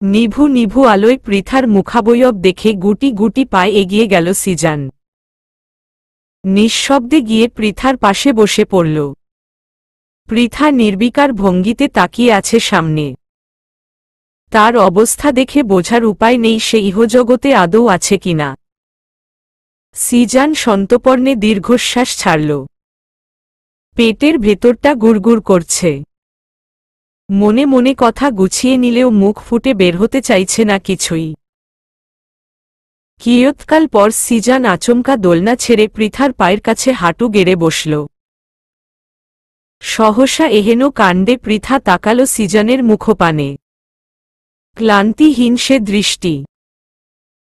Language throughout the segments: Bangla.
নিভু নিভু আলোয় পৃথার মুখাবয়ব দেখে গুটি গুটি পায়ে এগিয়ে গেল সিজান। নিঃশব্দে গিয়ে পৃথার পাশে বসে পড়ল। পৃথা নির্বিকার ভঙ্গিতে তাকিয়ে আছে সামনে। তার অবস্থা দেখে বোঝার উপায় নেই সে ইহজগতে আদৌ আছে কিনা। সিজান সন্তর্পণে দীর্ঘশ্বাস ছাড়ল। পেটের ভেতরটা গুড়গুড় করছে। মনে মনে কথা গুছিয়ে নিলেও মুখ ফুটে বের হতে চাইছে না কিছুই। কিয়ৎকাল পর সিজান আচমকা দোলনা ছেড়ে পৃথার পায়ের কাছে হাঁটু গেড়ে বসল। সহসা এহেন কাণ্ডে পৃথা তাকাল সিজানের মুখপানে। ক্লান্তিহীন সে দৃষ্টি।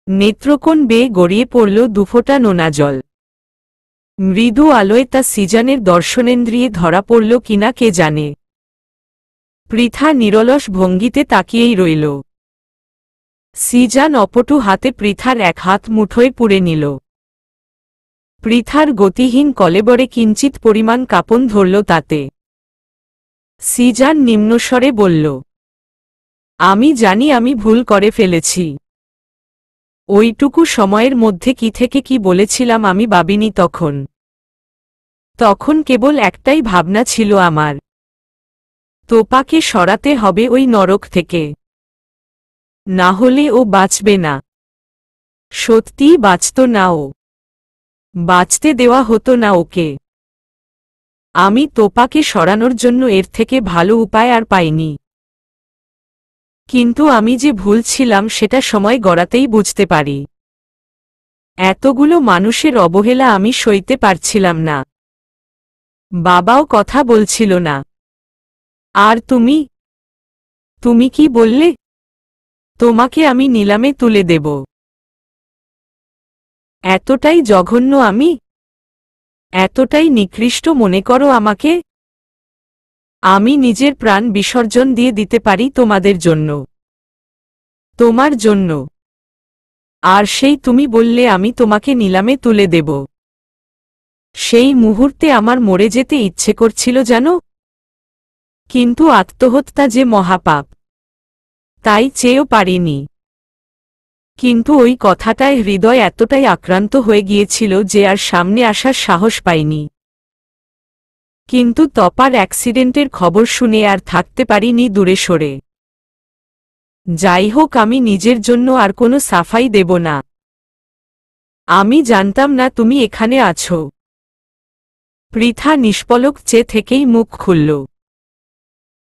নেত্রকোণ বেয়ে গড়িয়ে পড়ল দুফোঁটা নোনা জল। মৃদু আলোয় তা সিজানের দর্শনেন্দ্রিয়ে ধরা পড়ল কিনা কে জানে। পৃথা নিরলস ভঙ্গিতে তাকিয়েই রইল। সিজান অপটু হাতে পৃথার এক হাত মুঠোয় পুরে নিল। পৃথার গতিহীন কলেবরে কিঞ্চিত পরিমাণ কাঁপন ধরল তাতে। সিজান নিম্নস্বরে বলল, আমি জানি আমি ভুল করে ফেলেছি। ওইটুকু সময়ের মধ্যে কি থেকে কি বলেছিলাম আমি ভাবিনি তখন কেবল একটাই ভাবনা ছিল আমার, তোপাকে সরাতে হবে ওই নরক থেকে, না হলে ও বাঁচবে না। সত্যিই বাঁচত না ও, বাঁচতে দেওয়া হতো না ওকে। আমি তোপাকে সরানোর জন্য এর থেকে ভালো উপায় আর পাইনি। কিন্তু আমি যে ভুল ছিলাম সেটা সময় গড়াতেই বুঝতে পারি। এতগুলো মানুষের অবহেলা আমি সইতে পারছিলাম না। বাবাও কথা বলছিল না। আর তুমি কি বললে? তোমাকে আমি নিলামে তুলে দেব। এতটাই জঘন্য আমি? এতটাই নিকৃষ্ট মনে করো আমাকে? আমি নিজের প্রাণ বিসর্জন দিয়ে দিতে পারি তোমাদের জন্য, তোমার জন্য। আর সেই তুমি বললে আমি তোমাকে নিলামে তুলে দেব। সেই মুহূর্তে আমার মরে যেতে ইচ্ছে করছিল জানো। কিন্তু আত্মহত্যা যে মহাপাপ, তাই চেয়েও পারিনি। কিন্তু ওই কথাটায় হৃদয় এতটাই আক্রান্ত হয়ে গিয়েছিল যে আর সামনে আসার সাহস পাইনি। কিন্তু তপার অ্যাক্সিডেন্টের খবর শুনে আর থাকতে পারিনি দূরে সরে। যাই হোক, আমি নিজের জন্য আর কোনো সাফাই দেব না। আমি জানতাম না তুমি এখানে আছো। পৃথা নিষ্পলক চেয়ে থেকেই মুখ খুলল।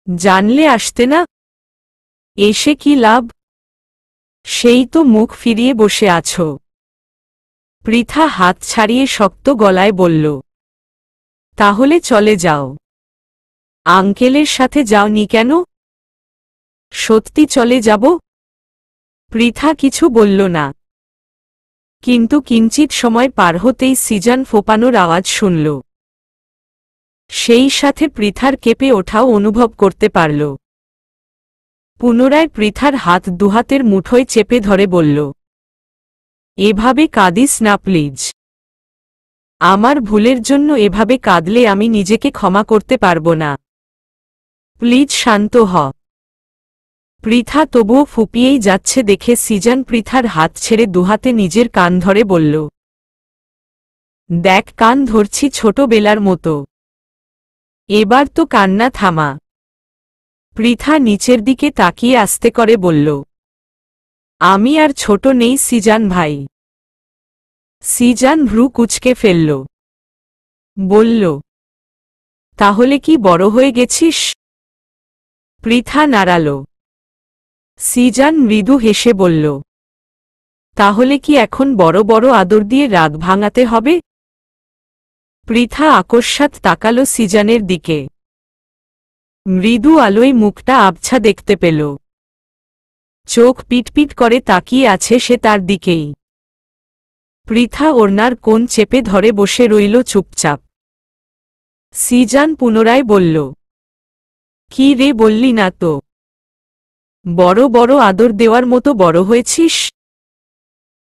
জানলে আসতে না? এসে কি লাভ? সেই তো মুখ ফিরিয়ে বসে আছো। পৃথা হাত ছাড়িয়ে শক্ত গলায় বলল, তাহলে চলে যাও। আঙ্কেলের সাথে যাওনি কেন? সত্যি চলে যাব? পৃথা কিছু বলল না। কিন্তু কিঞ্চিত সময় পার হতেই সিজান ফোঁপানোর আওয়াজ শুনল। সেই সাথে পৃথার কেঁপে ওঠাও অনুভব করতে পারল। পুনরায় পৃথার হাত দুহাতের মুঠোয় চেপে ধরে বলল, এভাবে কাঁদিস না প্লিজ। আমার ভুলের জন্য এভাবে কাঁদলে আমি নিজেকে ক্ষমা করতে পারব না। প্লিজ শান্ত হ। পৃথা তবুও ফুপিয়েই যাচ্ছে দেখে সিজান পৃথার হাত ছেড়ে দুহাতে নিজের কান ধরে বলল, দেখ কান ধরছি ছোটবেলার মতো। এবার তো কান্না থামা। পৃথা নিচের দিকে তাকিয়ে আস্তে করে বলল, আমি আর ছোট নেই সিজান ভাই। সিজান ভ্রু কুঁচকে ফেলল। বলল, তাহলে কি বড় হয়ে গেছিস? পৃথা নাড়াল। সিজান মৃদু হেসে বলল, তাহলে কি এখন বড় বড় আদর দিয়ে রাগ ভাঙাতে হবে? পৃথা আকস্মাৎ তাকাল সিজানের দিকে। মৃদু আলোয় মুখটা আবছা দেখতে পেল। চোখ পিটপিট করে তাকিয়ে আছে সে তার দিকেই। পৃথা ওড়নার কোণ চেপে ধরে বসে রইল চুপচাপ। সিজান পুনরায় বলল, কি রে, বললি না তো? বড় বড় আদর দেওয়ার মতো বড় হয়েছিস?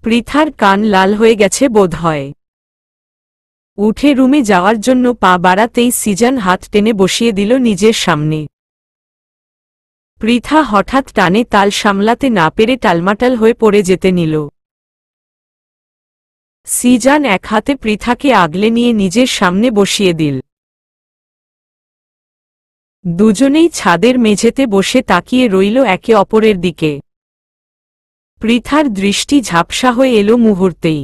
পৃথার কান লাল হয়ে গেছে বোধহয়। উঠে রুমে যাওয়ার জন্য পা বাড়াতেই সিজান হাত টেনে বসিয়ে দিল নিজের সামনে। পৃথা হঠাৎ টানে তাল সামলাতে না পেরে টালমাটাল হয়ে পড়ে যেতে নিল। সিজান এক হাতে পৃথাকে আগলে নিয়ে নিজের সামনে বসিয়ে দিল। দুজনেই ছাদের মেঝেতে বসে তাকিয়ে রইল একে অপরের দিকে। পৃথার দৃষ্টি ঝাপসা হয়ে এলো মুহূর্তেই।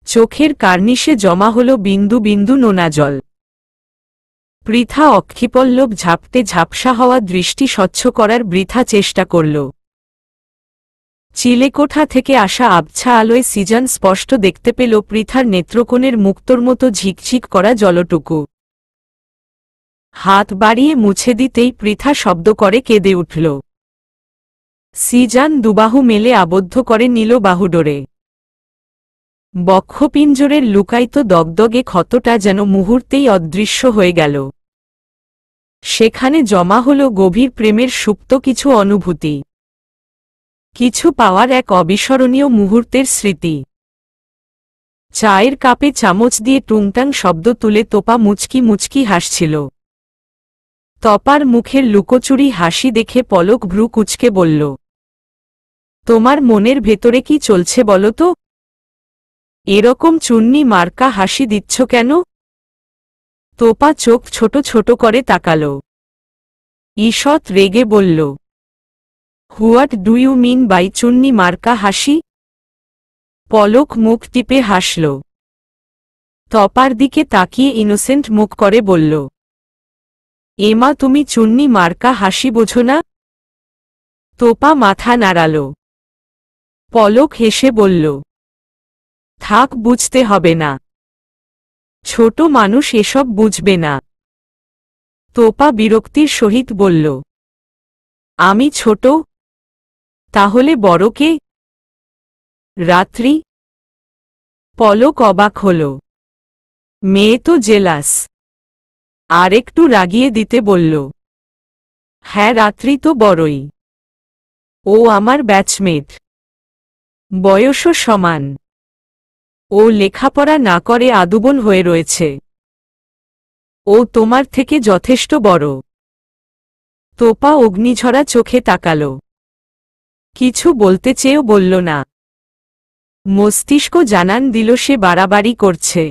চোখের কার্নিশে জমা হল বিন্দু বিন্দু নোনা জল। পৃথা অক্ষিপল্লব ঝাপটে ঝাপসা হওয়া দৃষ্টি স্বচ্ছ করার বৃথা চেষ্টা করল। চিলেকোঠা থেকে আসা আবছা আলোয় সিজান স্পষ্ট দেখতে পেল পৃথার নেত্রকোণের মুক্তোর মতো ঝিকঝিক করা জলটুকু। হাত বাড়িয়ে মুছে দিতেই পৃথা শব্দ করে কেঁদে উঠল। সিজান দুবাহু মেলে আবদ্ধ করে নিল বাহুডোরে। বক্ষপিঞ্জরের লুকায়িত দগদগে ক্ষতটা যেন মুহূর্তেই অদৃশ্য হয়ে গেল। সেখানে জমা হল গভীর প্রেমের সুপ্ত কিছু অনুভূতি, কিছু পাওয়ার এক অবিস্মরণীয় মুহূর্তের স্মৃতি। চায়ের কাপে চামচ দিয়ে টুংটাং শব্দ তুলে তোপা মুচকি মুচকি হাসছিল। তপার মুখের লুকোচুরি হাসি দেখে পলক ভ্রু কুঁচকে বলল, তোমার মনের ভেতরে কি চলছে বলো তো? এরকম চুন্নি মার্কা হাসি দিচ্ছ কেন? তোপা চোখ ছোট ছোট করে তাকাল। ঈষৎ রেগে বলল, what do you mean by চুন্নি মার্কা হাসি? পলক মুখ টিপে হাসল। তপার দিকে তাকিয়ে ইনোসেন্ট মুখ করে বলল, এমা তুমি চুন্নি মার্কা হাসি বোঝো না? তোপা মাথা নাড়াল। পলক হেসে বলল, থাক, বুঝতে হবে না, ছোট মানুষ এসব বুঝবে না। তোপা বিরক্তির সহিত বলল, আমি ছোট? তাহলে বড় কে? রাত্রি? পলক অবাক হল। মেয়ে তো জেলাস। আর একটু রাগিয়ে দিতে বলল, হ্যাঁ রাত্রি তো বড়ই। ও আমার ব্যাচমেট, বয়সও সমান। ও লেখাপড়া না করে আদুবন হয়ে রয়েছে। ও তোমার থেকে যথেষ্ট বড়। তোপা অগ্নিঝরা চোখে তাকাল। কিছু বলতে চেয়েও বলল না। মস্তিষ্ক জানান দিল সে বাড়াবাড়ি করছে।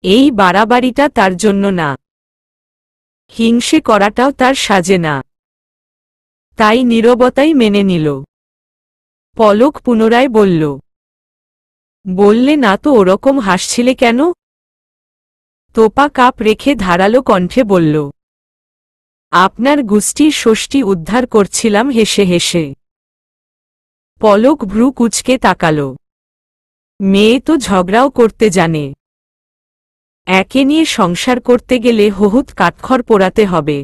এই বাড়াবাড়িটা তার জন্য না, হিংসে করাটাও তার সাজে না। তাই নীরবতাই মেনে নিল। পলক পুনরায় বলল, বললে না তো ওরকম হাসছিলে কেন? তোপা কাপ রেখে ধারালো কণ্ঠে বলল, আপনার গুষ্টির ষষ্ঠী উদ্ধার করছিলাম হেসে হেসে। পলক ভ্রু কুঁচকে তাকাল। মেয়ে তো ঝগড়াও করতে জানে। একে নিয়ে সংসার করতে গেলে হহুত কাঠখড় পোড়াতে হবে।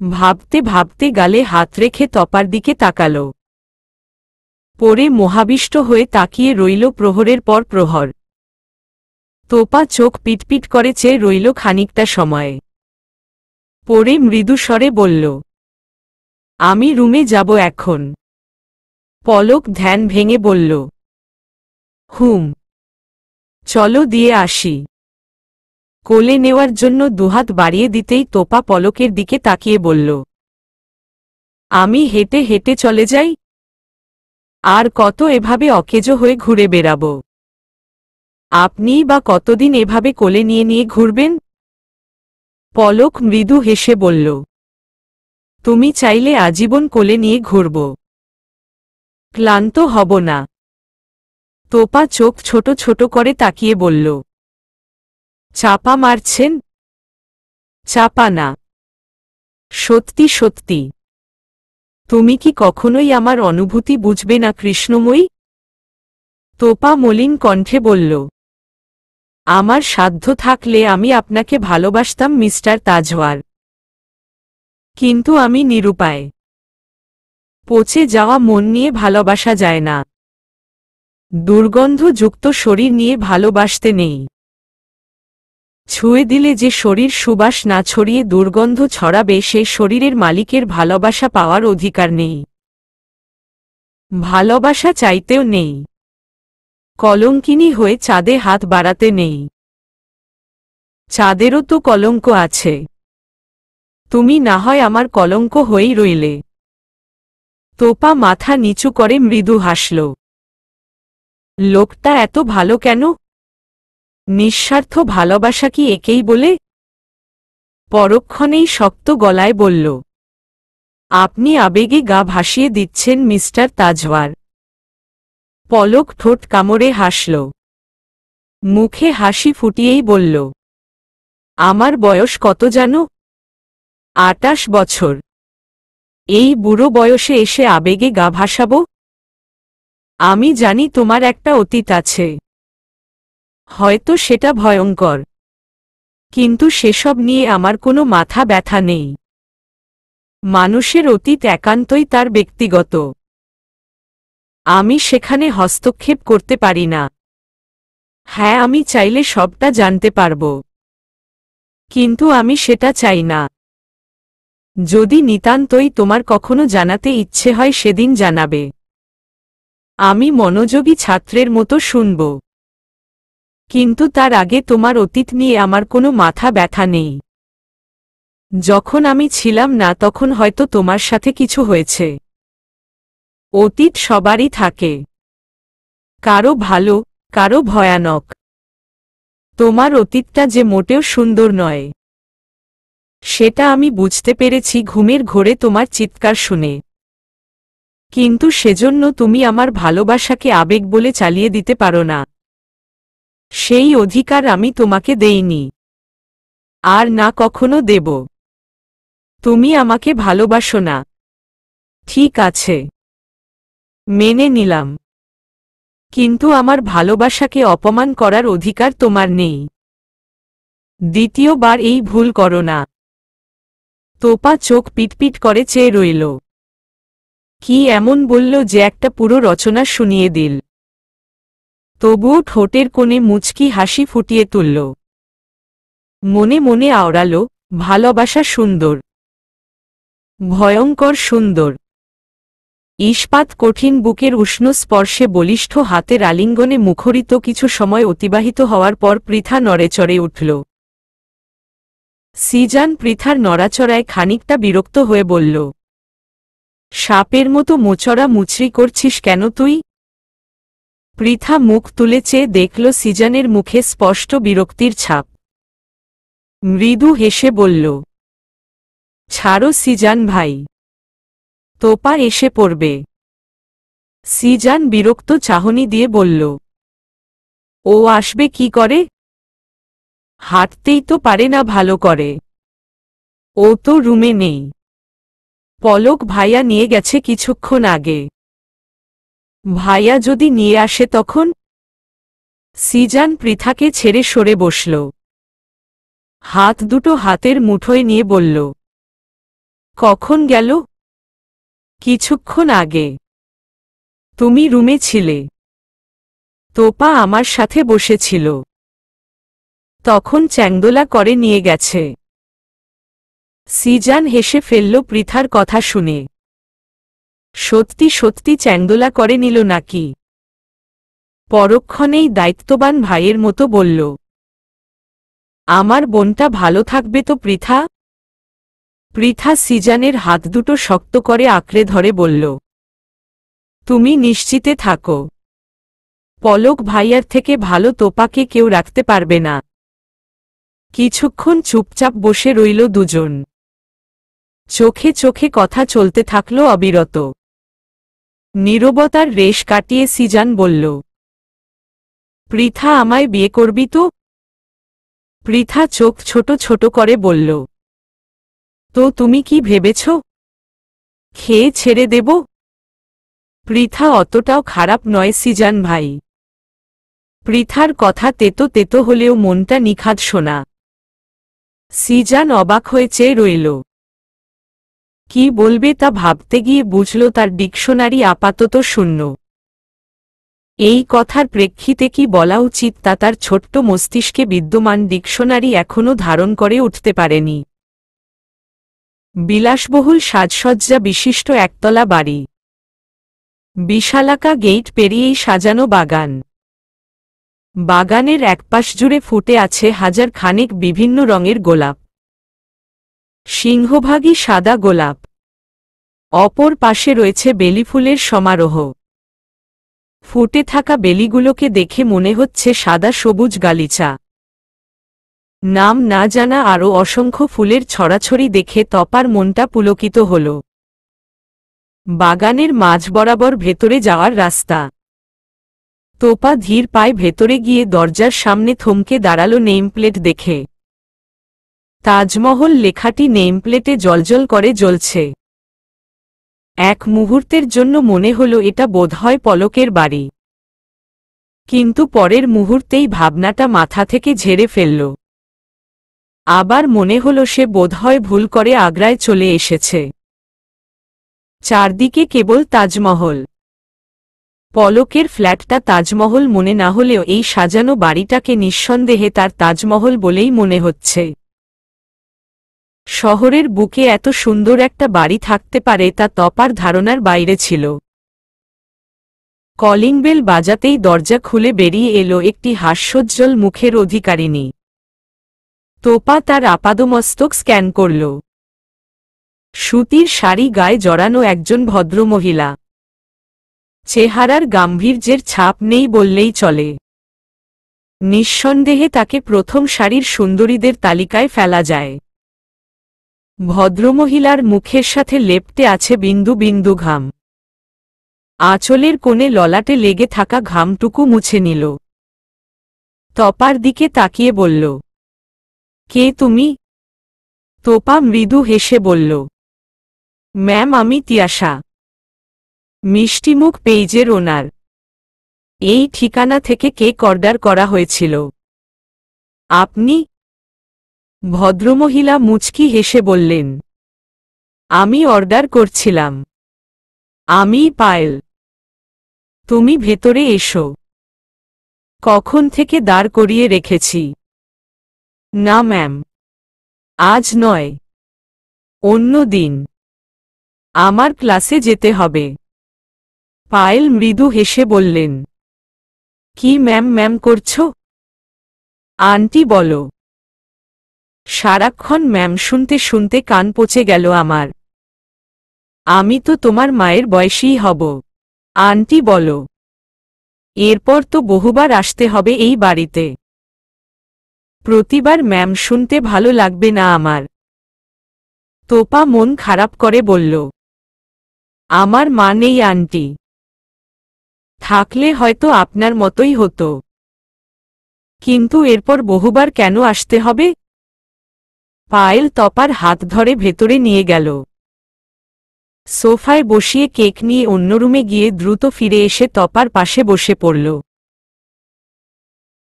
ভাবতে ভাবতে গালে হাত রেখে তপার দিকে তাকাল। পরে মোহাবিষ্ট হয়ে তাকিয়ে রইল প্রহরের পর প্রহর। তোপা চোখ পিটপিট করে চেয়ে রইল খানিকটা সময়। পরে মৃদু স্বরে বলল, আমি রুমে যাব এখন। পলক ধ্যান ভেঙে বলল, হুম, চলো দিয়ে আসি। কোলে নেওয়ার জন্য দুহাত বাড়িয়ে দিতেই তোপা পলকের দিকে তাকিয়ে বলল, আমি হেঁটে হেঁটে চলে যাই? আর কত এভাবে অকেজো হয়ে ঘুরে বেড়াব? আপনিই বা কতদিন এভাবে কোলে নিয়ে নিয়ে ঘুরবেন? পলক মৃদু হেসে বলল, তুমি চাইলে আজীবন কোলে নিয়ে ঘুরব। ক্লান্ত হব না। তোপা চোখ ছোট ছোট করে তাকিয়ে বলল, চাপা মারছেন? চাপা না, সত্যি সত্যি। তুমি কি কখনোই আমার অনুভূতি বুঝবে না কৃষ্ণময়ী? তোপা মলিন কণ্ঠে বলল, আমার সাধ্য থাকলে আমি আপনাকে ভালোবাসতাম মিস্টার তাজওয়ার। কিন্তু আমি নিরুপায়। পচে যাওয়া মন নিয়ে ভালোবাসা যায় না। দুর্গন্ধযুক্ত শরীর নিয়ে ভালোবাসতে নেই। ছুঁয়ে দিলে যে শরীর সুবাস না ছড়িয়ে দুর্গন্ধ ছড়াবে সেই শরীরের মালিকের ভালোবাসা পাওয়ার অধিকার নেই। ভালোবাসা চাইতেও নেই। কলঙ্কিনী হয়ে চাঁদে হাত বাড়াতে নেই। চাঁদেরও তো কলঙ্ক আছে। তুমি না হয় আমার কলঙ্ক হয়েই রইলে। তোপা মাথা নিচু করে মৃদু হাসল। লোকটা এত ভালো কেন? নিঃস্বার্থ ভালোবাসা কি একেই বলে? পরক্ষণেই শক্ত গলায় বলল, আপনি আবেগে গা ভাসিয়ে দিচ্ছেন মিস্টার তাজওয়ার। পলক ঠোঁট কামড়ে হাসল। মুখে হাসি ফুটিয়েই বলল, আমার বয়স কত জানো? 28 বছর। এই বুড়ো বয়সে এসে আবেগে গা ভাসাবো? আমি জানি তোমার একটা অতীত আছে, হয়তো সেটা ভয়ঙ্কর, কিন্তু সেসব নিয়ে আমার কোনো মাথা ব্যথা নেই। মানুষের অতীত একান্তই তার ব্যক্তিগত। আমি সেখানে হস্তক্ষেপ করতে পারি না। হ্যাঁ, আমি চাইলে সবটা জানতে পারব, কিন্তু আমি সেটা চাই না। যদি নিতান্তই তোমার কখনো জানাতে ইচ্ছে হয় সেদিন জানাবে। আমি মনোযোগী ছাত্রের মতো শুনব, কিন্তু তার আগে তোমার অতীত নিয়ে আমার কোনো মাথা ব্যথা নেই। যখন আমি ছিলাম না তখন হয়তো তোমার সাথে কিছু হয়েছে। অতীত সবারই থাকে, কারো ভালো, কারো ভয়ানক। তোমার অতীতটা যে মোটেও সুন্দর নয়, সেটা আমি বুঝতে পেরেছি ঘুমের ঘোরে তোমার চিৎকার শুনে। কিন্তু সেজন্য তুমি আমার ভালোবাসাকে আবেগ বলে চালিয়ে দিতে পারো না। সেই অধিকার আমি তোমাকে দেইনি, আর না কখনো দেব। তুমি আমাকে ভালোবাসো না, ঠিক আছে, মেনে নিলাম, কিন্তু আমার ভালোবাসাকে অপমান করার অধিকার তোমার নেই। দ্বিতীয়বার এই ভুল করো না। তোপা চোখ পিটপিট করে চেয়ে রইল। কি এমন বলল যে একটা পুরো রচনা শুনিয়ে দিল? তবুও ঠোঁটের কোণে মুচকি হাসি ফুটিয়ে তুলল। মনে মনে আওড়াল, ভালোবাসা সুন্দর, ভয়ঙ্কর সুন্দর। ইস্পাত কঠিন বুকের উষ্ণ স্পর্শে বলিষ্ঠ হাতের আলিঙ্গনে মুখরিত কিছু সময় অতিবাহিত হওয়ার পর পৃথা নড়েচড়ে উঠল। সিজান পৃথার নড়াচড়ায় খানিকটা বিরক্ত হয়ে বলল, সাপের মতো মোচড়া মুচড়ি করছিস কেন তুই? পৃথা মুখ তুলে চেয়ে দেখল সিজানের মুখে স্পষ্ট বিরক্তির ছাপ। মৃদু হেসে বলল, ছাড়ো সিজান ভাই, তোপা এসে পড়বে। সিজান বিরক্ত চাহনি দিয়ে বলল, ও আসবে কি করে? হাঁটতেই তো পারে না ভালো করে। ও তো রুমে নেই, পলক ভাইয়া নিয়ে গেছে কিছুক্ষণ আগে। ভাইয়া যদি নিয়ে আসে তখন? সিজান পৃথাকে ছেড়ে সরে বসল। হাত দুটো হাতের মুঠোয় নিয়ে বলল, কখন গেল? কিছুক্ষণ আগে। তুমি রুমে ছিলে? তোপা আমার সাথে বসেছিল, তখন চ্যাংদোলা করে নিয়ে গেছে। সিজান হেসে ফেলল পৃথার কথা শুনে। সত্যি সত্যি চ্যাংদোলা করে নিল নাকি? পরক্ষণেই দায়িত্ববান ভাইয়ের মতো বলল, আমার বোনটা ভালো থাকবে তো পৃথা? পৃথা সিজানের হাত দুটো শক্ত করে আঁকড়ে ধরে বলল, তুমি নিশ্চিতে থাকো, পলক ভাইয়ার থেকে ভালো তোপাকে কেউ রাখতে পারবে না। কিছুক্ষণ চুপচাপ বসে রইল দুজন। চোখে চোখে কথা চলতে থাকল অবিরত। নীরবতার রেশ কাটিয়ে সিজান বলল, পৃথা আমায় বিয়ে করবি তো? পৃথা চোখ ছোট ছোট করে বলল, তো তুমি কি ভেবেছ, খেয়ে ছেড়ে দেব? পৃথা অতটাও খারাপ নয় সিজান ভাই। পৃথার কথা তেতো তেতো হলেও মনটা নিখাদ শোনা। সিজান অবাক হয়ে চেয়ে রইল। কি বলবে তা ভাবতে গিয়ে বুঝল তার ডিকশনারি আপাতত শূন্য। এই কথার প্রেক্ষিতে কি বলা উচিত তা তার ছোট্ট মস্তিষ্কে বিদ্যমান ডিকশনারি এখনও ধারণ করে উঠতে পারেনি। বিলাসবহুল সাজসজ্জা বিশিষ্ট একতলা বাড়ি, বিশালাকা গেট পেরিয়েই সাজানো বাগান। বাগানের একপাশ জুড়ে ফুটে আছে হাজার খানেক বিভিন্ন রঙের গোলাপ। সিংহভাগই সাদা গোলাপ। অপর পাশে রয়েছে বেলি ফুলের সমারোহ। ফুটে থাকা বেলিগুলোকে দেখে মনে হচ্ছে সাদা সবুজ গালিচা। নাম না জানা আরও অসংখ্য ফুলের ছড়াছড়ি দেখে তপার মনটা পুলকিত হল। বাগানের মাঝ বরাবর ভেতরে যাওয়ার রাস্তা। তোপা ধীর পায়ে ভেতরে গিয়ে দরজার সামনে থমকে দাঁড়ালো নেমপ্লেট দেখে। তাজমহল লেখাটি নেমপ্লেটে জ্বলজ্বল করে জ্বলছে। এক মুহূর্তের জন্য মনে হল এটা বোধহয় পলকের বাড়ি। কিন্তু পরের মুহূর্তেই ভাবনাটা মাথা থেকে ঝেড়ে ফেলল। আবার মনে হল সে বোধহয় ভুল করে আগ্রায় চলে এসেছে। চারদিকে কেবল তাজমহল। পলকের ফ্ল্যাটটা তাজমহল মনে না হলেও এই সাজানো বাড়িটাকে নিঃসন্দেহে তার তাজমহল বলেই মনে হচ্ছে। শহরের বুকে এত সুন্দর একটা বাড়ি থাকতে পারে তা তপার ধারণার বাইরে ছিল। কলিং বেল বাজাতেই দরজা খুলে বেরিয়ে এলো একটি হাস্যোজ্জ্বল মুখের অধিকারিণী। তোপা তার আপাদমস্তক স্ক্যান করল। সুতির শাড়ি গায়ে জড়ানো একজন ভদ্রমহিলা। চেহারার গাম্ভীর্যের ছাপ নেই বললেই চলে। নিঃসন্দেহে তাকে প্রথম সারির সুন্দরীদের তালিকায় ফেলা যায়। ভদ্রমহিলার মুখের সাথে লেপ্টে আছে বিন্দু বিন্দু ঘাম। আঁচলের কোণে ললাটে লেগে থাকা ঘামটুকু মুছে নিল। তপার দিকে তাকিয়ে বলল, কে তুমি? তোপা মৃদু হেসে বলল, ম্যাম, আমি তিয়াশা। মিষ্টিমুখ পেইজের ওনার। এই ঠিকানা থেকে কেক অর্ডার করা হয়েছিল। আপনি? ভদ্রমহিলা মুচকি হেসে বললেন, আমি অর্ডার করছিলাম। আমি পায়েল। তুমি ভেতরে এসো। কখন থেকে দাঁড় করিয়ে রেখেছি? না ম্যাম, আজ নয়, অন্য দিন। আমার ক্লাসে যেতে হবে। পায়েল মৃদু হেসে বললেন, কি ম্যাম ম্যাম করছো? আন্টি বলো। সারাক্ষণ ম্যাম শুনতে শুনতে কান পচে গেল আমার। আমি তো তোমার মায়ের বয়সীই হব। আন্টি বলো। এরপর তো বহুবার আসতে হবে এই বাড়িতে। প্রতিবার ম্যাম শুনতে ভালো লাগবে না আমার। তোপা মন খারাপ করে বলল, আমার মা নেই আন্টি। থাকলে হয়তো আপনার মতোই হতো। কিন্তু এরপর বহুবার কেন আসতে হবে? পায়েল তপার হাত ধরে ভেতরে নিয়ে গেল। সোফায় বসিয়ে কেক নিয়ে অন্য রুমে গিয়ে দ্রুত ফিরে এসে তপার পাশে বসে পড়ল।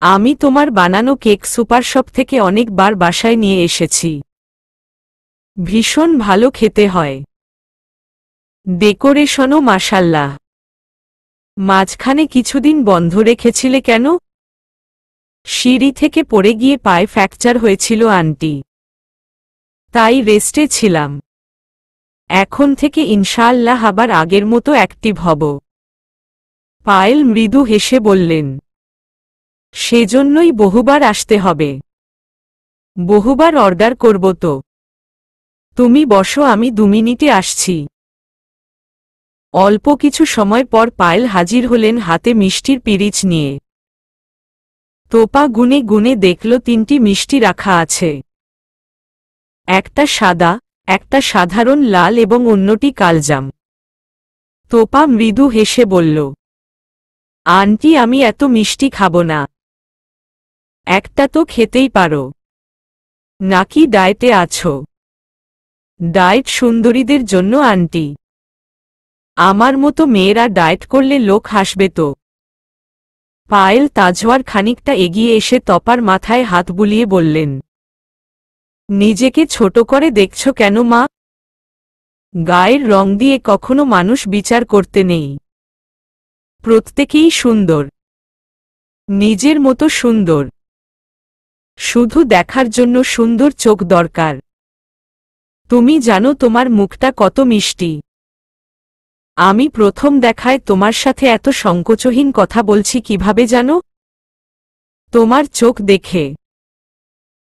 আমি তোমার বানানো কেক সুপারশপ থেকে অনেকবার বাসায় নিয়ে এসেছি। ভীষণ ভালো খেতে হয়। ডেকোরেশনও মাশাল্লাহ। মাঝখানে কিছুদিন বন্ধ রেখেছিলে কেন? সিঁড়ি থেকে পড়ে গিয়ে পায়ে ফ্র্যাকচার হয়েছিল আন্টি, তাই রেস্টে ছিলাম। এখন থেকে ইনশাআল্লাহ আবার আগের মতো অ্যাক্টিভ হব। পায়েল মৃদু হেসে বললেন, সেজন্যই বহুবার আসতে হবে। বহুবার অর্ডার করব তো। তুমি বসো, আমি 2 মিনিটে আসছি। অল্প কিছু সময় পর পায়েল হাজির হলেন হাতে মিষ্টির পিরিচ নিয়ে। তোপা গুনে গুনে দেখল 3টি মিষ্টি রাখা আছে। একটা সাদা, একটা সাধারণ লাল এবং অন্যটি কালজাম। তোপা মৃদু হেসে বলল, আন্টি, আমি এত মিষ্টি খাবো না। একটা তো খেতেই পারো। নাকি ডায়েটে আছো? ডায়েট সুন্দরীদের জন্য আন্টি। আমার মতো মেয়েরা ডায়েট করলে লোক হাসবে তো। পায়েল তাজওয়ার খানিকটা এগিয়ে এসে তপার মাথায় হাত বুলিয়ে বললেন, নিজেকে ছোট করে দেখছ কেন মা? গায়ের রং দিয়ে কখনো মানুষ বিচার করতে নেই। প্রত্যেকেই সুন্দর, নিজের মতো সুন্দর। শুধু দেখার জন্য সুন্দর চোখ দরকার। তুমি জানো তোমার মুখটা কত মিষ্টি। আমি প্রথম দেখায় তোমার সাথে এত সংকোচহীন কথা বলছি কিভাবে জানো? তোমার চোখ দেখে।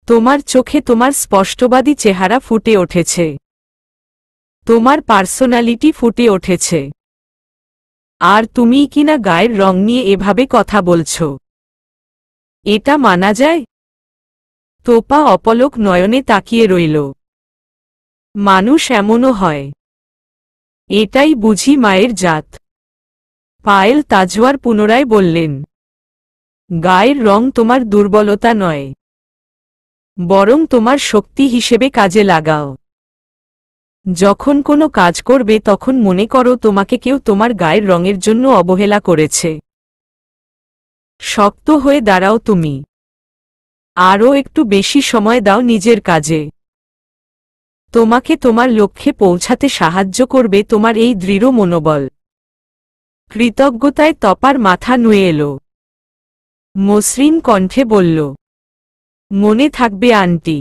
তোমার চোখে তোমার স্পষ্টবাদী চেহারা ফুটে উঠেছে। তোমার পার্সোনালিটি ফুটে উঠেছে। আর তুমি কিনা গায়ের রং নিয়ে এভাবে কথা বলছ, এটা মানা যায়? তোপা অপলক নয়নে তাকিয়ে রইল। মানুষ এমনও হয়। এটাই বুঝি মায়ের জাত। পায়েল তাজওয়ার পুনরায় বললেন, গায়ের রং তোমার দুর্বলতা নয়, বরং তোমার শক্তি হিসেবে কাজে লাগাও। যখন কোনো কাজ করবে তখন মনে করো তোমাকে কেউ তোমার গায়ের রঙের জন্য অবহেলা করেছে। শক্ত হয়ে দাঁড়াও তুমি। আরও একটু বেশি সময় দাও নিজের কাজে। তোমাকে তোমার লক্ষ্যে পৌঁছাতে সাহায্য করবে তোমার এই দৃঢ় মনোবল। কৃতজ্ঞতায় তপার মাথা নুয়ে এলো। মসৃণ কণ্ঠে বলল, মনে থাকবে আন্টি।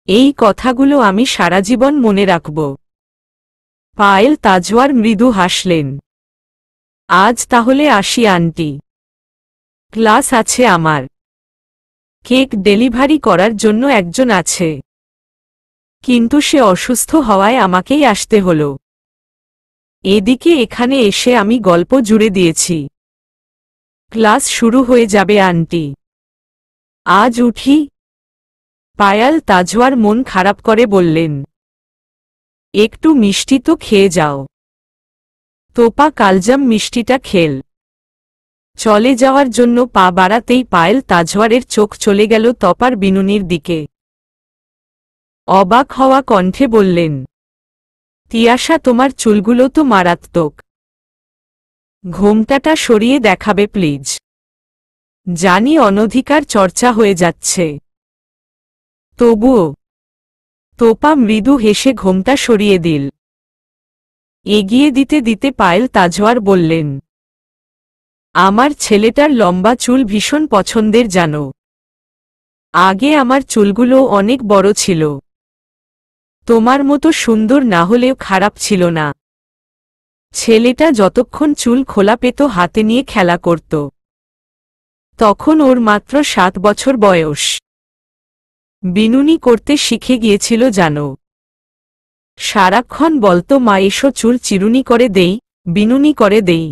এই কথাগুলো আমি সারা জীবন মনে রাখব। পায়েল তাজওয়ার মৃদু হাসলেন। আজ তাহলে আসি আন্টি, ক্লাস আছে আমার। কেক ডেলিভারি করার জন্য একজন আছে, কিন্তু সে অসুস্থ হওয়ায় আমাকেই আসতে হল। এদিকে এখানে এসে আমি গল্প জুড়ে দিয়েছি। ক্লাস শুরু হয়ে যাবে আন্টি। আজ উঠি? পায়াল তাজওয়ার মন খারাপ করে বললেন, একটু মিষ্টি তো খেয়ে যাও। তোপা কালজাম মিষ্টিটা খেল। চলে যাওয়ার জন্য পা বাড়াতেই পায়েল তাজওয়ারের চোখ চলে গেল তপার বিনুনির দিকে। অবাক হওয়া কণ্ঠে বললেন, তিয়াশা তোমার চুলগুলো তো মারাত্মক। ঘোমটাটা সরিয়ে দেখাবে প্লিজ। জানি অনধিকার চর্চা হয়ে যাচ্ছে, তবুও। তোপা মৃদু হেসে ঘোমটা সরিয়ে দিল। এগিয়ে দিতে দিতে পায়েল তাজওয়ার বললেন, আমার ছেলেটার লম্বা চুল ভীষণ পছন্দের জানো। আগে আমার চুলগুলো অনেক বড় ছিল। তোমার মতো সুন্দর না হলেও খারাপ ছিল না। ছেলেটা যতক্ষণ চুল খোলা পেত হাতে নিয়ে খেলা করত। তখন ওর মাত্র 7 বছর বয়স। বিনুনি করতে শিখে গিয়েছিল জানো। সারাক্ষণ বলতো, মা এসো চুল চিরুনি করে দেই, বিনুনি করে দেই।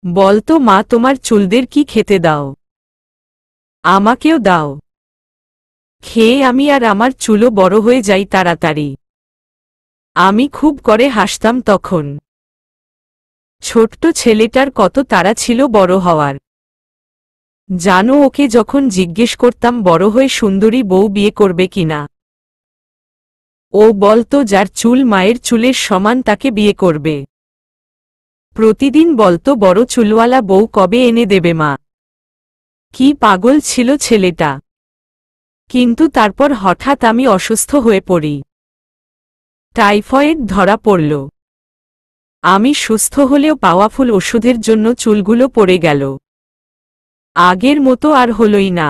বলতো, মা তোমার চুলদের কি খেতে দাও, আমাকেও দাও। খেয়ে আমি আর আমার চুলও বড় হয়ে যাই তাড়াতাড়ি। আমি খুব করে হাসতাম তখন। ছোট্ট ছেলেটার কত তাড়া ছিল বড় হওয়ার। জানো, ওকে যখন জিজ্ঞেস করতাম বড় হয়ে সুন্দরী বউ বিয়ে করবে কিনা, ও বলতো যার চুল মায়ের চুলের সমান তাকে বিয়ে করবে। প্রতিদিন বলতো বড় চুলওয়ালা বউ কবে এনে দেবে মা। কি পাগল ছিল ছেলেটা। কিন্তু তারপর হঠাৎ আমি অসুস্থ হয়ে পড়ি। টাইফয়েড ধরা পড়ল। আমি সুস্থ হলেও পাওয়ারফুল ওষুধের জন্য চুলগুলো পড়ে গেল। আগের মতো আর হলই না।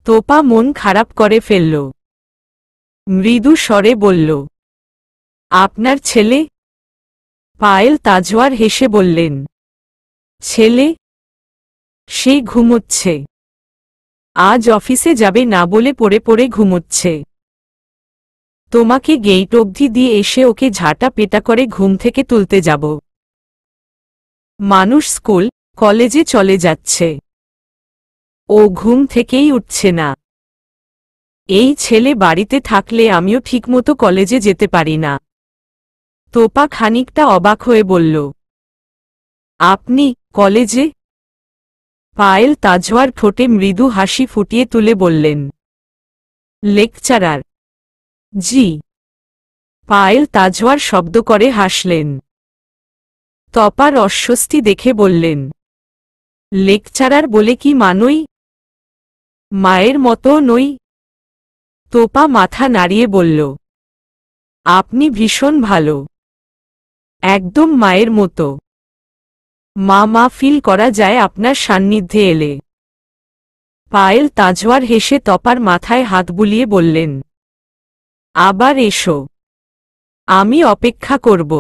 তোপা মন খারাপ করে ফেলল। মৃদু স্বরে বলল, আপনার ছেলে? পায়েল তাজওয়ার হেসে বললেন, ছেলে? সে ঘুমোচ্ছে। আজ অফিসে যাবে না বলে পড়ে পড়ে ঘুমোচ্ছে। তোমাকে গেইট অবধি দিয়ে এসে ওকে ঝাঁটা পেটা করে ঘুম থেকে তুলতে যাব। মানুষ স্কুল কলেজে চলে যাচ্ছে, ও ঘুম থেকেই উঠছে না। এই ছেলে বাড়িতে থাকলে আমিও ঠিকমতো কলেজে যেতে পারি না। তোপা খানিকটা অবাক হয়ে বলল, আপনি কলেজে? পায়েল তাজওয়ার ঠোঁটে মৃদু হাসি ফুটিয়ে তুলে বললেন, লেকচারার। জি। পায়েল তাজওয়ার শব্দ করে হাসলেন। তপার অস্বস্তি দেখে বললেন, লেকচারার বলে কি মানই? মায়ের মতো নই? তোপা মাথা নাড়িয়ে বলল, আপনি ভীষণ ভালো, একদম মায়ের মতো। মা মা ফিল করা যায় আপনার সান্নিধ্যে এলে। পায়েল তাজওয়ার হেসে তপার মাথায় হাত বুলিয়ে বললেন, আবার এসো, আমি অপেক্ষা করব।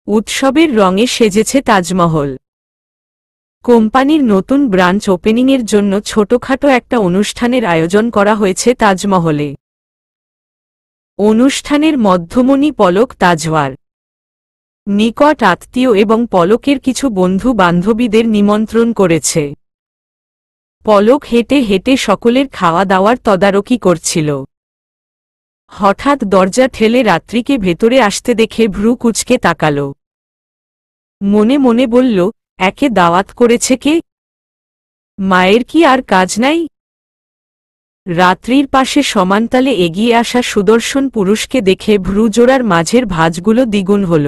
উৎসবের রঙে সেজেছে তাজমহল। কোম্পানির নতুন ব্রাঞ্চ ওপেনিংয়ের জন্য ছোটখাটো একটা অনুষ্ঠানের আয়োজন করা হয়েছে তাজমহলে। অনুষ্ঠানের মধ্যমণি পলক তাজওয়ার নিকট আত্মীয় এবং পলকের কিছু বন্ধু বান্ধবীদের নিমন্ত্রণ করেছে। পলক হেঁটে হেঁটে সকলের খাওয়া দাওয়ার তদারকি করছিল। হঠাৎ দরজা ঠেলে রাত্রিকে ভেতরে আসতে দেখে ভ্রু কুঁচকে তাকাল। মনে মনে বলল, একে দাওয়াত করেছে কে? মায়ের কি আর কাজ নাই? রাত্রির পাশে সমানতালে এগিয়ে আসা সুদর্শন পুরুষকে দেখে ভ্রুজোড়ার মাঝের ভাঁজগুলো দ্বিগুণ হল।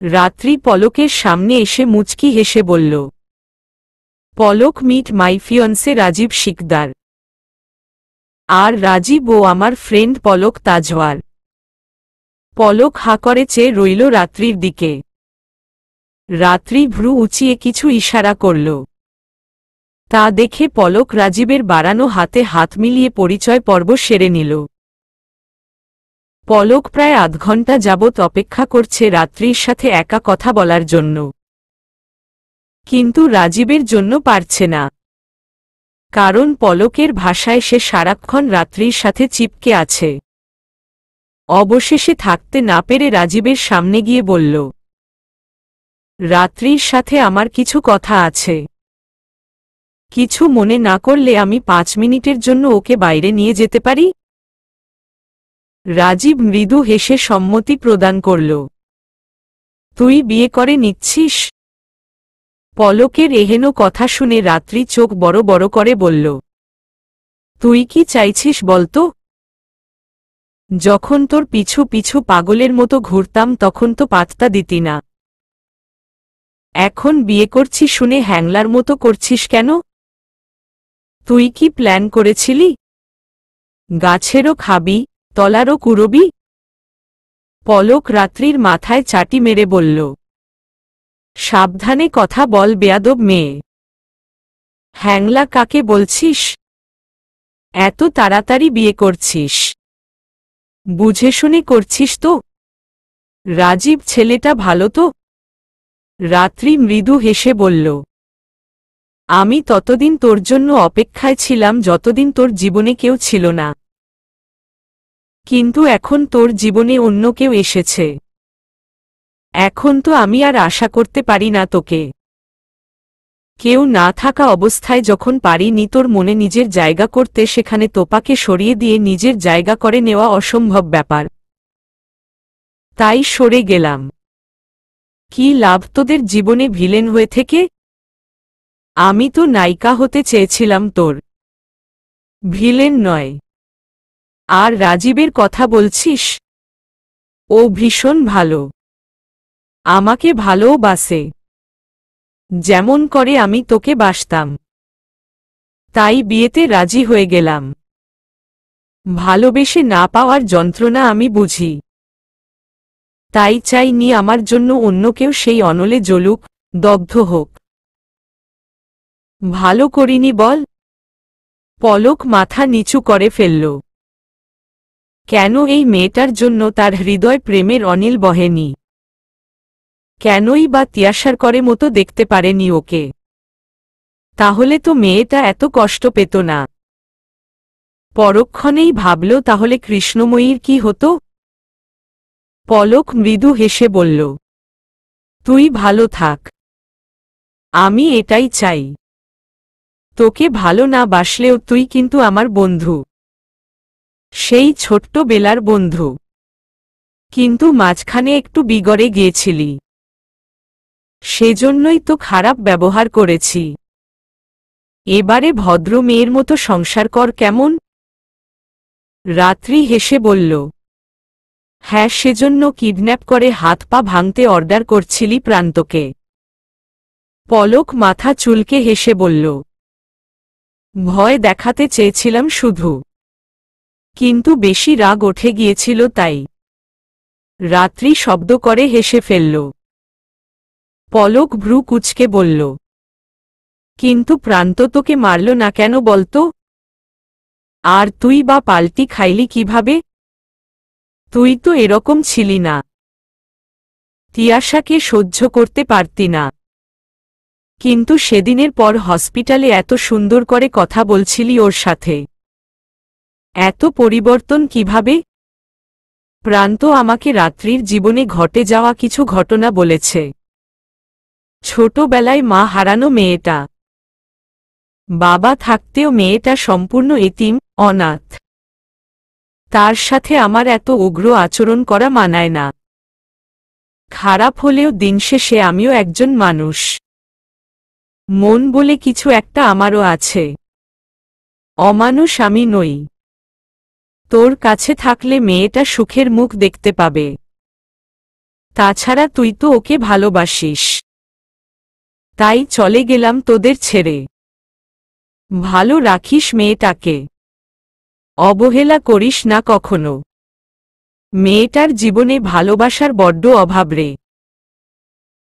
রাত্রি পলকের সামনে এসে মুচকি হেসে বলল, পলক, মিট মাই ফিয়ন্সে রাজীব শিকদার। আর রাজীব ও আমার ফ্রেন্ড পলক তাজওয়ার। পলক হাঁ করে চেয়ে রইল রাত্রির দিকে। রাত্রি ভ্রু উঁচিয়ে কিছু ইশারা করল। তা দেখে পলক রাজীবের বাড়ানো হাতে হাত মিলিয়ে পরিচয় পর্ব সেরে নিল। পলক প্রায় আধ ঘণ্টা যাবৎ অপেক্ষা করছে রাত্রির সাথে একা কথা বলার জন্য, কিন্তু রাজীবের জন্য পারছে না। কারণ পলকের ভাষায় সে সারাক্ষণ রাত্রির সাথে চিপকে আছে। অবশেষে থাকতে না পেরে রাজীবের সামনে গিয়ে বলল, রাত্রির সাথে আমার কিছু কথা আছে। কিছু মনে না করলে আমি 5 মিনিটের জন্য ওকে বাইরে নিয়ে যেতে পারি? রাজীব মৃদু হেসে সম্মতি প্রদান করল। তুই বিয়ে করে নিচ্ছিস? পলকের এহেন কথা শুনে রাত্রি চোখ বড় বড় করে বলল, তুই কি চাইছিস বলতো? যখন তোর পিছু পিছু পাগলের মতো ঘুরতাম তখন তো পাত্তা দিতি না। এখন বিয়ে করছি শুনে হ্যাংলার মতো করছিস কেন? তুই কি প্ল্যান করেছিলি? গাছেরও খাবি, তলারও কুড়বি? পলক রাত্রির মাথায় চাটি মেরে বলল, সাবধানে কথা বল বেয়াদব মেয়ে। হ্যাংলা কাকে বলছিস? এত তাড়াতাড়ি বিয়ে করছিস? বুঝে শুনে করছিস তো? রাজীব ছেলেটা ভালো তো? রাত্রি মৃদু হেসে বলল, আমি ততদিন তোর জন্য অপেক্ষায় ছিলাম যতদিন তোর জীবনে কেউ ছিল না। কিন্তু এখন তোর জীবনে অন্য কেউ এসেছে। এখন তো আমি আর আশা করতে পারি না তোকে। কেউ না থাকা অবস্থায় যখন পারিনি তোর মনে নিজের জায়গা করতে, সেখানে তোপাকে সরিয়ে দিয়ে নিজের জায়গা করে নেওয়া অসম্ভব ব্যাপার। তাই সরে গেলাম। কি লাভ তোদের জীবনে ভিলেন হয়ে থেকে? আমি তো নায়িকা হতে চেয়েছিলাম তোর, ভিলেন নয়। আর রাজীবের কথা বলছিস? ও ভীষণ ভালো, আমাকে ভালোও বাসে, যেমন করে আমি তোকে বাসতাম। তাই বিয়েতে রাজি হয়ে গেলাম। ভালোবেসে না পাওয়ার যন্ত্রণা আমি বুঝি। তাই চাইনি আমার জন্য অন্য কেউ সেই অনলে জ্বলুক, দগ্ধ হোক। ভালো করিনি বল? পলক মাথা নিচু করে ফেলল। কেন এই মেয়েটার জন্য তার হৃদয় প্রেমের অনিল বহেনি? কেনই বা তিয়াসার করে মতো দেখতে পারেনি ওকে? তাহলে তো মেয়েটা এত কষ্ট পেত না। পরক্ষণেই ভাবল, তাহলে কৃষ্ণময়ীর কি হতো? পলক মৃদু হেসে বলল, তুই ভালো থাক। আমি এটাই চাই। তোকে ভালো না বাসলেও তুই কিন্তু আমার বন্ধু, সেই ছোট্ট বেলার বন্ধু। কিন্তু মাঝখানে একটু বিগড়ে গিয়েছিলি, সেজন্যই তো খারাপ ব্যবহার করেছি। এবারে ভদ্র মেয়ের মতো সংসার কর কেমন? রাত্রি হেসে বলল, হ্যাঁ, সেজন্য কিডন্যাপ করে হাত পা ভাঙতে অর্ডার করছিলি প্রান্তকে? পলক মাথা চুলকে হেসে বলল, ভয় দেখাতে চেয়েছিলাম শুধু, কিন্তু বেশি রাগ উঠে গিয়েছিল তাই। রাত্রি শব্দ করে হেসে ফেলল। পলক ভ্রু কুঁচকে বলল, কিন্তু প্রান্ত তোকে মারল না কেন বলতো? আর তুই বা পাল্টি খাইলি কিভাবে? তুই তো এরকম ছিলি না। তিয়াসাকে সহ্য করতে পারতি না। কিন্তু সেদিনের পর হসপিটালে এত সুন্দর করে কথা বলছিলি ওর সাথে। এত পরিবর্তন কিভাবে? প্রান্ত আমাকে রাত্রির জীবনে ঘটে যাওয়া কিছু ঘটনা বলেছে। ছোটবেলায় মা হারানো মেয়েটা, বাবা থাকতেও মেয়েটা সম্পূর্ণ এতিম, অনাথ। তার সাথে আমার এত উগ্র আচরণ করা মানায় না। খারাপ হলেও দিন শেষে আমিও একজন মানুষ। মন বলে কিছু একটা আমারও আছে। অমানুষ আমি নই। তোর কাছে থাকলে মেয়েটা সুখের মুখ দেখতে পাবে। তাছাড়া তুই তো ওকে ভালোবাসিস। তাই চলে গেলাম তোদের ছেড়ে। ভালো রাখিস মেয়েটাকে। অবহেলা করিস না কখনো। মেয়েটার জীবনে ভালোবাসার বড্ড অভাব রে।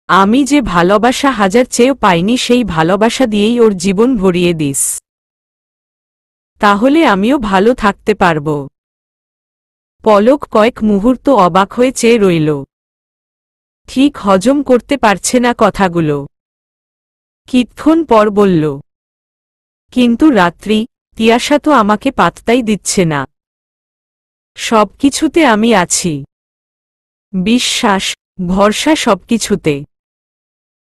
আমি যে ভালোবাসা হাজার চেয়েও পাইনি, সেই ভালোবাসা দিয়েই ওর জীবন ভরিয়ে দিস। তাহলে আমিও ভালো থাকতে পারব। পলক কয়েক মুহূর্ত অবাক হয়ে চেয়ে রইল। ঠিক হজম করতে পারছে না কথাগুলো। কিছুক্ষণ পর বলল, কিন্তু রাত্রি, তিয়াশা তো আমাকে পাত্তাই দিচ্ছে না। সবকিছুতে আমি আছি। বিশ্বাস, ভরসা সবকিছুতে।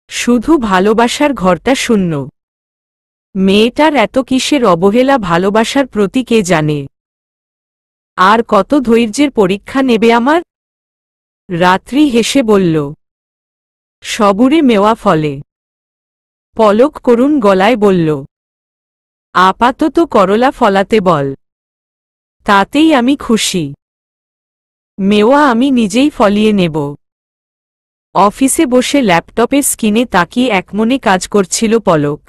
শুধু ভালোবাসার ঘরটা শূন্য। মেয়েটার এত কিসের অবহেলা ভালোবাসার প্রতি কে জানে। আর কত ধৈর্যের পরীক্ষা নেবে আমার? রাত্রি হেসে বলল, সবুরে মেওয়া ফলে। পলক করুণ গলায় বলল, আপাতত করলা ফলাতে বল। তাতেই আমি খুশি। মেওয়া আমি নিজেই ফলিয়ে নেব। অফিসে বসে ল্যাপটপের স্ক্রিনে তাকিয়ে একমনে কাজ করছিল পলক।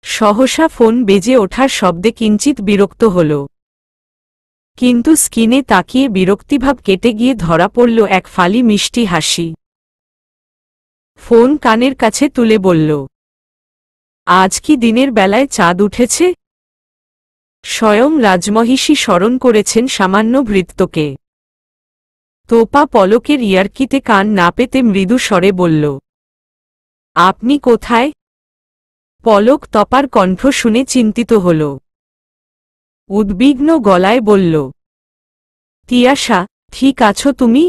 সহসা ফোন বেজে ওঠার শব্দে কিঞ্চিত বিরক্ত হল। কিন্তু স্ক্রিনে তাকিয়ে বিরক্তিভাব কেটে গিয়ে ধরা পড়ল এক ফালি মিষ্টি হাসি। ফোন কানের কাছে তুলে বলল, আজ কি দিনের বেলায় চাঁদ উঠেছে? স্বয়ং রাজমহিষী স্মরণ করেছেন সামান্য ভৃত্যকে। তোপা পলকের ইয়ার্কিতে কান না পেতে মৃদু স্বরে বলল, আপনি কোথায়? পলক তপার কণ্ঠ শুনে চিন্তিত হল। উদ্বিগ্ন গলায় বলল, তিয়াশা, ঠিক আছো তুমি?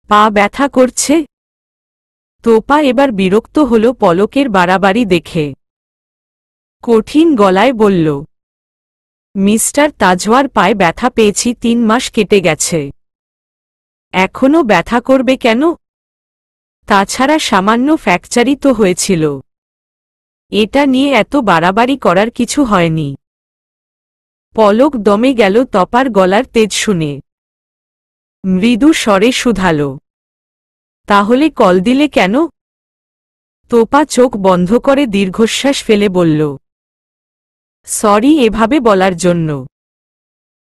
পা ব্যথা করছে? তোপা এবার বিরক্ত হল পলকের বাড়াবাড়ি দেখে। কঠিন গলায় বলল, মিস্টার তাজওয়ার পায়ে ব্যথা পেয়েছি 3 মাস কেটে গেছে। এখনো ব্যথা করবে কেন? তাছাড়া সামান্য ফ্র্যাকচারই তো হয়েছিল। এটা নিয়ে এত বাড়াবাড়ি করার কিছু হয়নি। পলক দমে গেল তপার গলার তেজ শুনে। মৃদু স্বরে শুধাল, তাহলে কল দিলে কেন? তোপা চোখ বন্ধ করে দীর্ঘশ্বাস ফেলে বলল, সরি এভাবে বলার জন্য।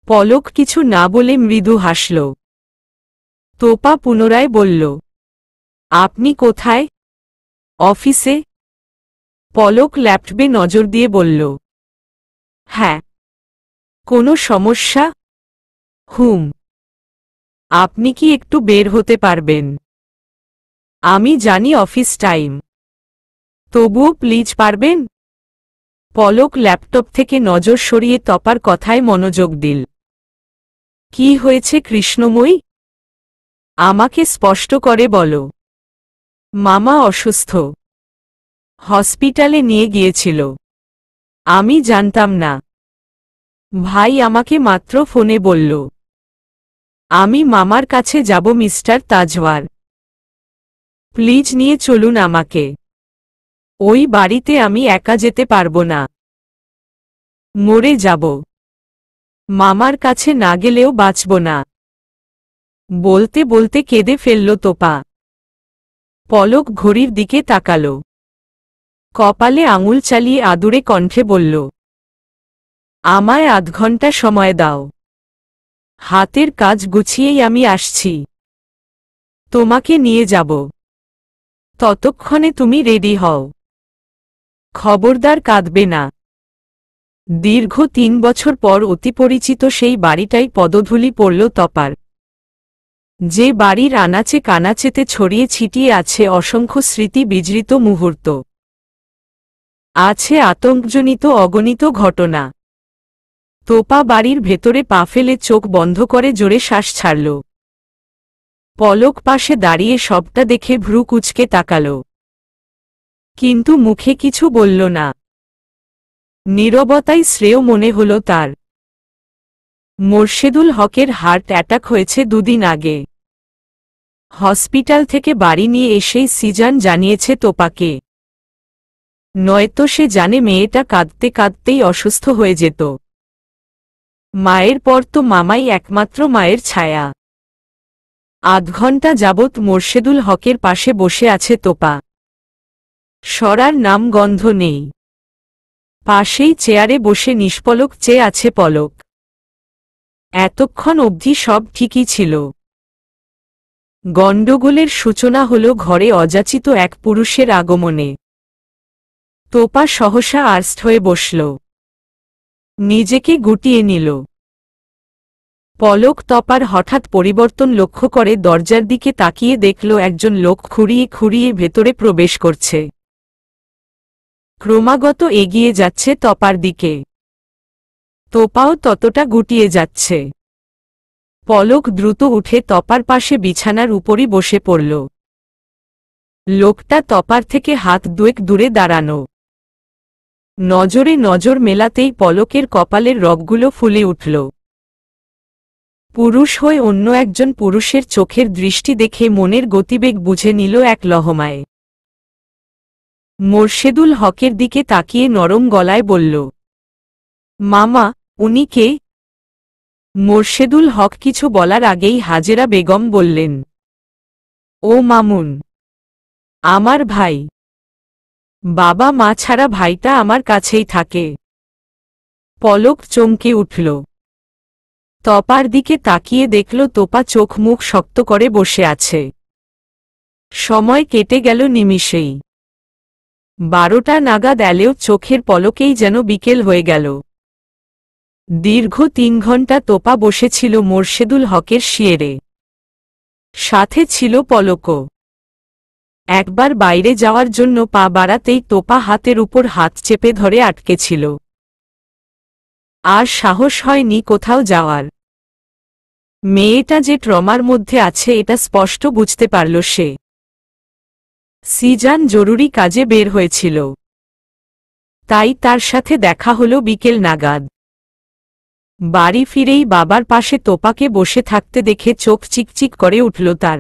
পলক কিছু না বলে মৃদু হাসল। তোপা পুনরায় বলল, আপনি কোথায়? অফিসে। পলক ল্যাপটপে নজর দিয়ে বলল, হ্যাঁ। কোনো সমস্যা? হুম। আপনি কি একটু বের হতে পারবেন? আমি জানি অফিস টাইম। তবুও প্লিজ পারবেন? পলক ল্যাপটপ থেকে নজর সরিয়ে তপার কথায় মনোযোগ দিল। কি হয়েছে কৃষ্ণময়ী? আমাকে স্পষ্ট করে বলো। মামা অসুস্থ। হসপিটালে নিয়ে গিয়েছিল। আমি জানতাম না। ভাই আমাকে মাত্র ফোনে বলল। আমি মামার কাছে যাব মিস্টার তাজওয়ার। প্লিজ নিয়ে চলুন আমাকে। ওই বাড়িতে আমি একা যেতে পারবো না। মরে যাব। মামার কাছে না গেলেও বাঁচব না। বলতে বলতে কেঁদে ফেলল তোপা। পলক ঘড়ির দিকে তাকাল। কপালে আঙুল চালিয়ে আদুরে কণ্ঠে বলল, আমায় আধ ঘন্টা সময় দাও। হাতের কাজ গুছিয়েই আমি আসছি। তোমাকে নিয়ে যাব। ততক্ষণে তুমি রেডি হও। খবরদার কাঁদবে না। দীর্ঘ 3 বছর পর অতি পরিচিত সেই বাড়িটাই পদধূলি পড়ল তপার। যে বাড়ির আনাচে কানাচেতে ছড়িয়ে ছিটিয়ে আছে অসংখ্য স্মৃতি বিজড়িত মুহূর্ত, আছে আতঙ্কজনিত অগণিত ঘটনা। তোপা বাড়ির ভেতরে পা ফেলে চোখ বন্ধ করে জোরে শ্বাস ছাড়ল। পলক পাশে দাঁড়িয়ে সবটা দেখে ভ্রু কুঁচকে তাকাল, কিন্তু মুখে কিছু বলল না। নীরবতাই শ্রেয় মনে হল তার। মোর্শেদুল হকের হার্ট অ্যাটাক হয়েছে 2 দিন আগে। হসপিটাল থেকে বাড়ি নিয়ে এসেই সিজান জানিয়েছে তোপাকে, নয়তো সে জানে মেয়েটা কাঁদতে কাঁদতেই অসুস্থ হয়ে যেত। মায়ের পর তো মামাই একমাত্র মায়ের ছায়া। আধ ঘণ্টা যাবৎ মোর্শেদুল হকের পাশে বসে আছে তোপা। সরার নাম গন্ধ নেই। পাশেই চেয়ারে বসে নিষ্পলক চেয়ে আছে পলক। এতক্ষণ অবধি সব ঠিকই ছিল। গণ্ডগোলের সূচনা হল ঘরে অযাচিত এক পুরুষের আগমনে। তোপা সহসা আর্স্ট হয়ে বসল, নিজেকে গুটিয়ে নিল। পলক তপার হঠাৎ পরিবর্তন লক্ষ্য করে দরজার দিকে তাকিয়ে দেখল একজন লোক খুঁড়িয়ে খুঁড়িয়ে ভেতরে প্রবেশ করছে। ক্রমাগত এগিয়ে যাচ্ছে তপার দিকে। তোপাও ততটা গুটিয়ে যাচ্ছে। পলক দ্রুত উঠে তপার পাশে বিছানার উপরই বসে পড়ল। লোকটা তপার থেকে হাত 2 দূরে দাঁড়ানো। নজরে নজর মেলাতেই পলকের কপালের রগগুলো ফুলে উঠল। পুরুষ হয়ে অন্য একজন পুরুষের চোখের দৃষ্টি দেখে মনের গতিবেগ বুঝে নিল এক লহমায়। মোর্শেদুল হকের দিকে তাকিয়ে নরম গলায় বলল, মামা, উনি কে? মোর্শেদুল হক কিছু বলার আগেই হাজেরা বেগম বললেন, ও মামুন, আমার ভাই। বাবা মা ছাড়া ভাইটা আমার কাছেই থাকে। পলক চমকে উঠল। তপার দিকে তাকিয়ে দেখল তোপা চোখ মুখ শক্ত করে বসে আছে। সময় কেটে গেল নিমিষেই। 12টা নাগাদ এলেও চোখের পলকেই যেন বিকেল হয়ে গেল। দীর্ঘ 3 ঘণ্টা তোপা বসেছিল মোর্শেদুল হকের শিয়েরে। সাথে ছিল পলকও। একবার বাইরে যাওয়ার জন্য পা বাড়াতেই তোপা হাতের উপর হাত চেপে ধরে আটকেছিল। আর সাহস হয়নি কোথাও যাওয়ার। মেয়েটা যে ট্রমার মধ্যে আছে এটা স্পষ্ট বুঝতে পারল সে। সিজান জরুরি কাজে বের হয়েছিল, তাই তার সাথে দেখা হলো বিকেল নাগাদ। বাড়ি ফিরেই বাবার পাশে তোপাকে বসে থাকতে দেখে চোখ চিকচিক করে উঠল তার।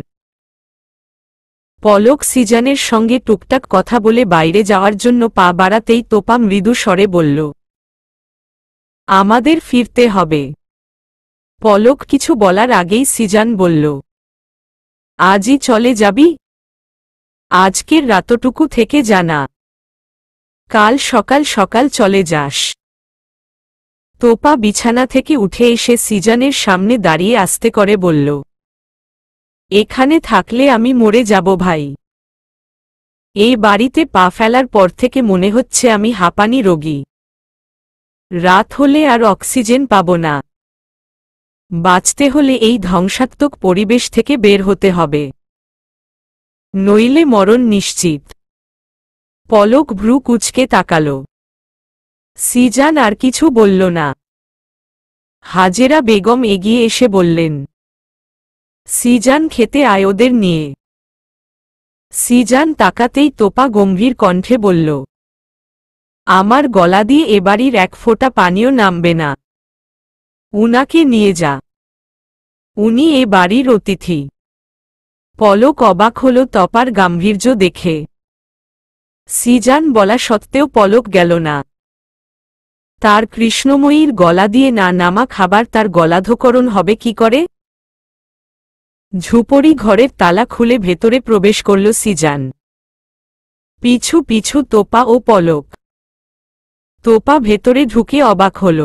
পলক সিজানের সঙ্গে টুকটাক কথা বলে বাইরে যাওয়ার জন্য পা বাড়াতেই তোপা মৃদু স্বরে বলল, আমাদের ফিরতে হবে। পলক কিছু বলার আগেই সিজান বলল, আজই চলে যাবি? আজকের রাতটুকু থেকে জানা, কাল সকাল সকাল চলে যাস। তোপা বিছানা থেকে উঠে এসে সিজানের সামনে দাঁড়িয়ে আস্তে করে বলল, এখানে থাকলে আমি মরে যাব ভাই। এই বাড়িতে পা ফেলার পর থেকে মনে হচ্ছে আমি হাঁপানি রোগী। রাত হলে আর অক্সিজেন পাব না। বাঁচতে হলে এই ধ্বংসাত্মক পরিবেশ থেকে বের হতে হবে, নইলে মরণ নিশ্চিত। পলক ভ্রু কুঁচকে তাকাল। সিজান আর কিছু বলল না। হাজেরা বেগম এগিয়ে এসে বললেন, সিজান খেতে আয় ওদের নিয়ে। সিজান তাকাতেই তোপা গম্ভীর কণ্ঠে বলল, আমার গলা দিয়ে এ বাড়ির 1 ফোঁটা পানিও নামবে না। উনাকে নিয়ে যা, উনি এ বাড়ির অতিথি। পলক অবাক হল তপার গাম্ভীর্য দেখে। সিজান বলা সত্ত্বেও পলক গেল না। তার কৃষ্ণময়ীর গলা দিয়ে না নামা খাবার তার গলাধকরণ হবে কি করে? ঝুপড়ি ঘরের তালা খুলে ভেতরে প্রবেশ করল সিজান। পিছু পিছু তোপা ও পলক। তোপা ভেতরে ঢুকে অবাক হল।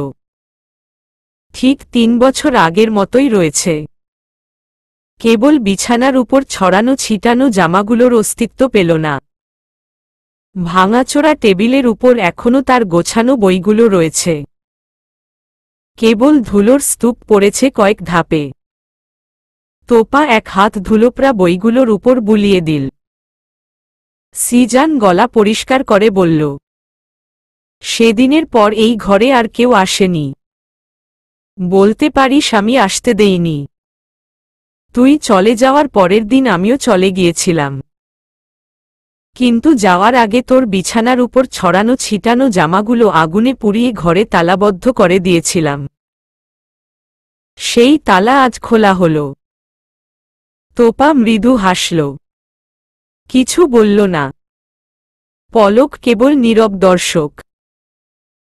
ঠিক 3 বছর আগের মতোই রয়েছে। কেবল বিছানার উপর ছড়ানো ছিটানো জামাগুলোর অস্তিত্ব পেল না। ভাঙাচোরা টেবিলের উপর এখনো তার গোছানো বইগুলো রয়েছে। কেবল ধুলোর স্তূপ পড়েছে কয়েক ধাপে। তোপা এক হাত ধুলোপড়া বইগুলোর উপর বুলিয়ে দিল। সিজান গলা পরিষ্কার করে বলল, সেদিনের পর এই ঘরে আর কেউ আসেনি। বলতে পারিস আমি আসতে দেইনি। তুই চলে যাওয়ার পরের দিন আমিও চলে গিয়েছিলাম, কিন্তু যাওয়ার আগে তোর বিছানার উপর ছড়ানো ছিটানো জামাগুলো আগুনে পুড়িয়ে ঘরে তালাবদ্ধ করে দিয়েছিলাম। সেই তালা আজ খোলা হল। তোপা মৃদু হাসল, কিছু বলল না। পলক কেবল নীরব দর্শক।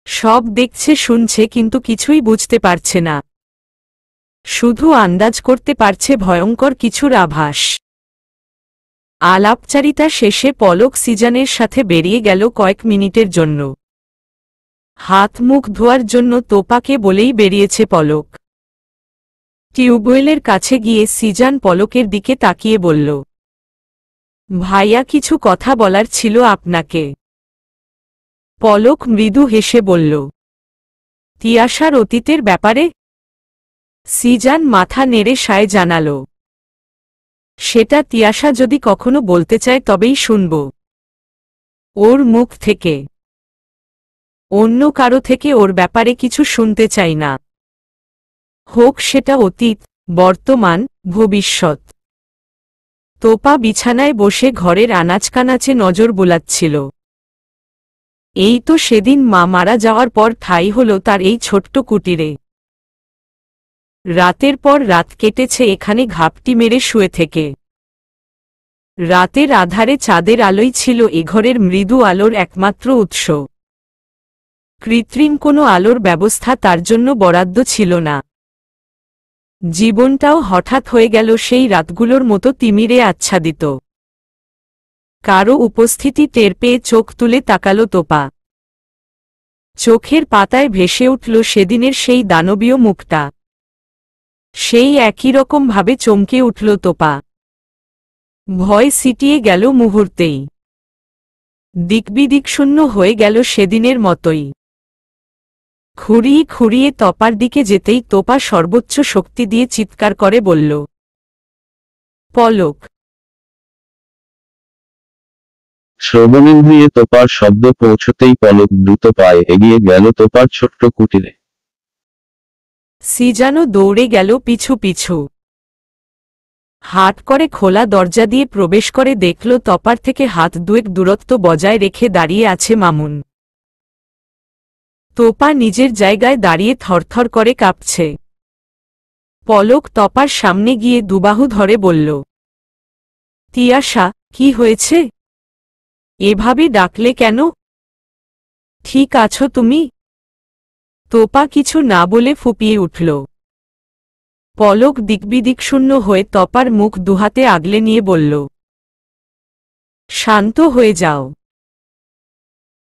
সব দেখছে শুনছে কিন্তু কিছুই বুঝতে পারছে না, শুধু আন্দাজ করতে পারছে ভয়ঙ্কর কিছুর আভাস। আলাপচারিতা শেষে পলক সিজানের সাথে বেরিয়ে গেল কয়েক মিনিটের জন্য। হাত মুখ ধোয়ার জন্য তোপাকে বলেই বেরিয়েছে পলক। টিউবওয়েলের কাছে গিয়ে সিজান পলকের দিকে তাকিয়ে বলল, ভাইয়া কিছু কথা বলার ছিল আপনাকে। পলক মৃদু হেসে বলল, তিয়াশার অতীতের ব্যাপারে? সিজান মাথা নেড়ে সায় জানাল, সেটা তিয়াশা যদি কখনো বলতে চায় তবেই শুনব, ওর মুখ থেকে। অন্য কারো থেকে ওর ব্যাপারে কিছু শুনতে চাই না, হোক সেটা অতীত, বর্তমান, ভবিষ্যৎ। তোপা বিছানায় বসে ঘরের আনাচকানাচে নজর বুলাচ্ছিল। এই তো সেদিন মা মারা যাওয়ার পর ঠাঁই হল তার এই ছোট্ট কুটিরে। রাতের পর রাত কেটেছে এখানে ঘাপটি মেরে শুয়ে থেকে। রাতের আধারে চাঁদের আলোই ছিল এ ঘরের মৃদু আলোর একমাত্র উৎস। কৃত্রিম কোনো আলোর ব্যবস্থা তার জন্য বরাদ্দ ছিল না। জীবনটাও হঠাৎ হয়ে গেল সেই রাতগুলোর মতো তিমিরে আচ্ছাদিত। কারো উপস্থিতি টের পেয়ে চোখ তুলে তাকালো তোপা। চোখের পাতায় ভেসে উঠল সেদিনের সেই দানবীয় মুখটা। সেই একই রকম ভাবে চমকে উঠল তোপা। ভয় সিটিয়ে গেল মুহূর্তেই। দিকবিদিকশূন্য হয়ে গেল সেদিনের মতোই। খুঁড়িয়ে খুঁড়িয়ে তপার দিকে যেতেই তোপা সর্বোচ্চ শক্তি দিয়ে চিৎকার করে বলল, পলক। শ্রবণেন্দ্রিয়ে তোপার শব্দ পৌঁছতেই পলক দ্রুত পায়ে এগিয়ে গেল তোপার ছোট্ট কুটিরে। সিজানও দৌড়ে গেল পিছু পিছু। হাট করে খোলা দরজা দিয়ে প্রবেশ করে দেখল তপার থেকে হাত দুয়েক দূরত্ব বজায় রেখে দাঁড়িয়ে আছে মামুন। তোপা নিজের জায়গায় দাঁড়িয়ে থরথর করে কাঁপছে। পলক তপার সামনে গিয়ে দুবাহু ধরে বলল, তিয়াশা, কি হয়েছে? এভাবে ডাকলে কেন? ঠিক আছো তুমি? তোপা কিছু না বলে ফুঁপিয়ে উঠল। পলক দিকবিদিকশূন্য হয়ে তপার মুখ দুহাতে আগলে নিয়ে বলল, শান্ত হয়ে যাও।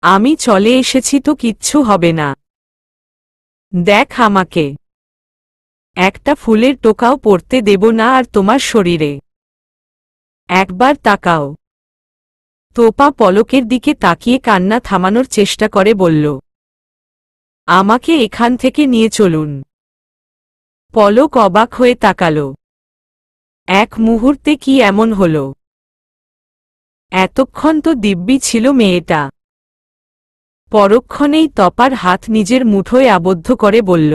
আমি চলে এসেছি তো কিচ্ছু হবে না। দেখ আমাকে। একটা ফুলের টোকাও পড়তে দেব না আর তোমার শরীরে। একবার তাকাও। তোপা পলকের দিকে তাকিয়ে কান্না থামানোর চেষ্টা করে বলল, আমাকে এখান থেকে নিয়ে চলুন। পলক অবাক হয়ে তাকাল। এক মুহূর্তে কি এমন হল? এতক্ষণ তো দিব্যি ছিল মেয়েটা। পরক্ষণেই তপার হাত নিজের মুঠোয় আবদ্ধ করে বলল,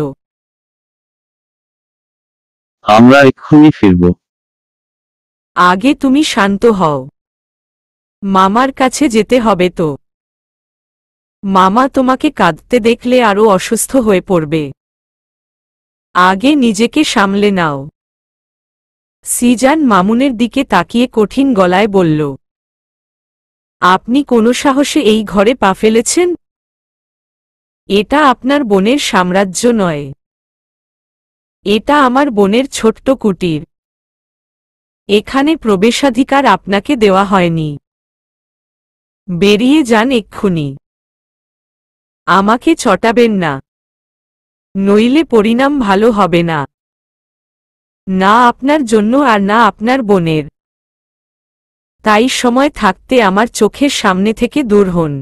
আমরা এক্ষুনি ফিরব। আগে তুমি শান্ত হও। মামার কাছে যেতে হবে তো। মামা তোমাকে কাঁদতে দেখলে আরও অসুস্থ হয়ে পড়বে। আগে নিজেকে সামলে নাও। সিজান মামুনের দিকে তাকিয়ে কঠিন গলায় বলল, আপনি কোনো সাহসে এই ঘরে পা ফেলেছেন? এটা আপনার বোনের সাম্রাজ্য নয়। এটা আমার বোনের ছোট্ট কুটির। এখানে প্রবেশাধিকার আপনাকে দেওয়া হয়নি। বেরিয়ে যান এক্ষুনি। আমাকে চটাবেন না, নইলে পরিণাম ভালো হবে না। না আপনার জন্য আর না আপনার বোনের। তাই সময় থাকতে আমার চোখের সামনে থেকে দূর হন।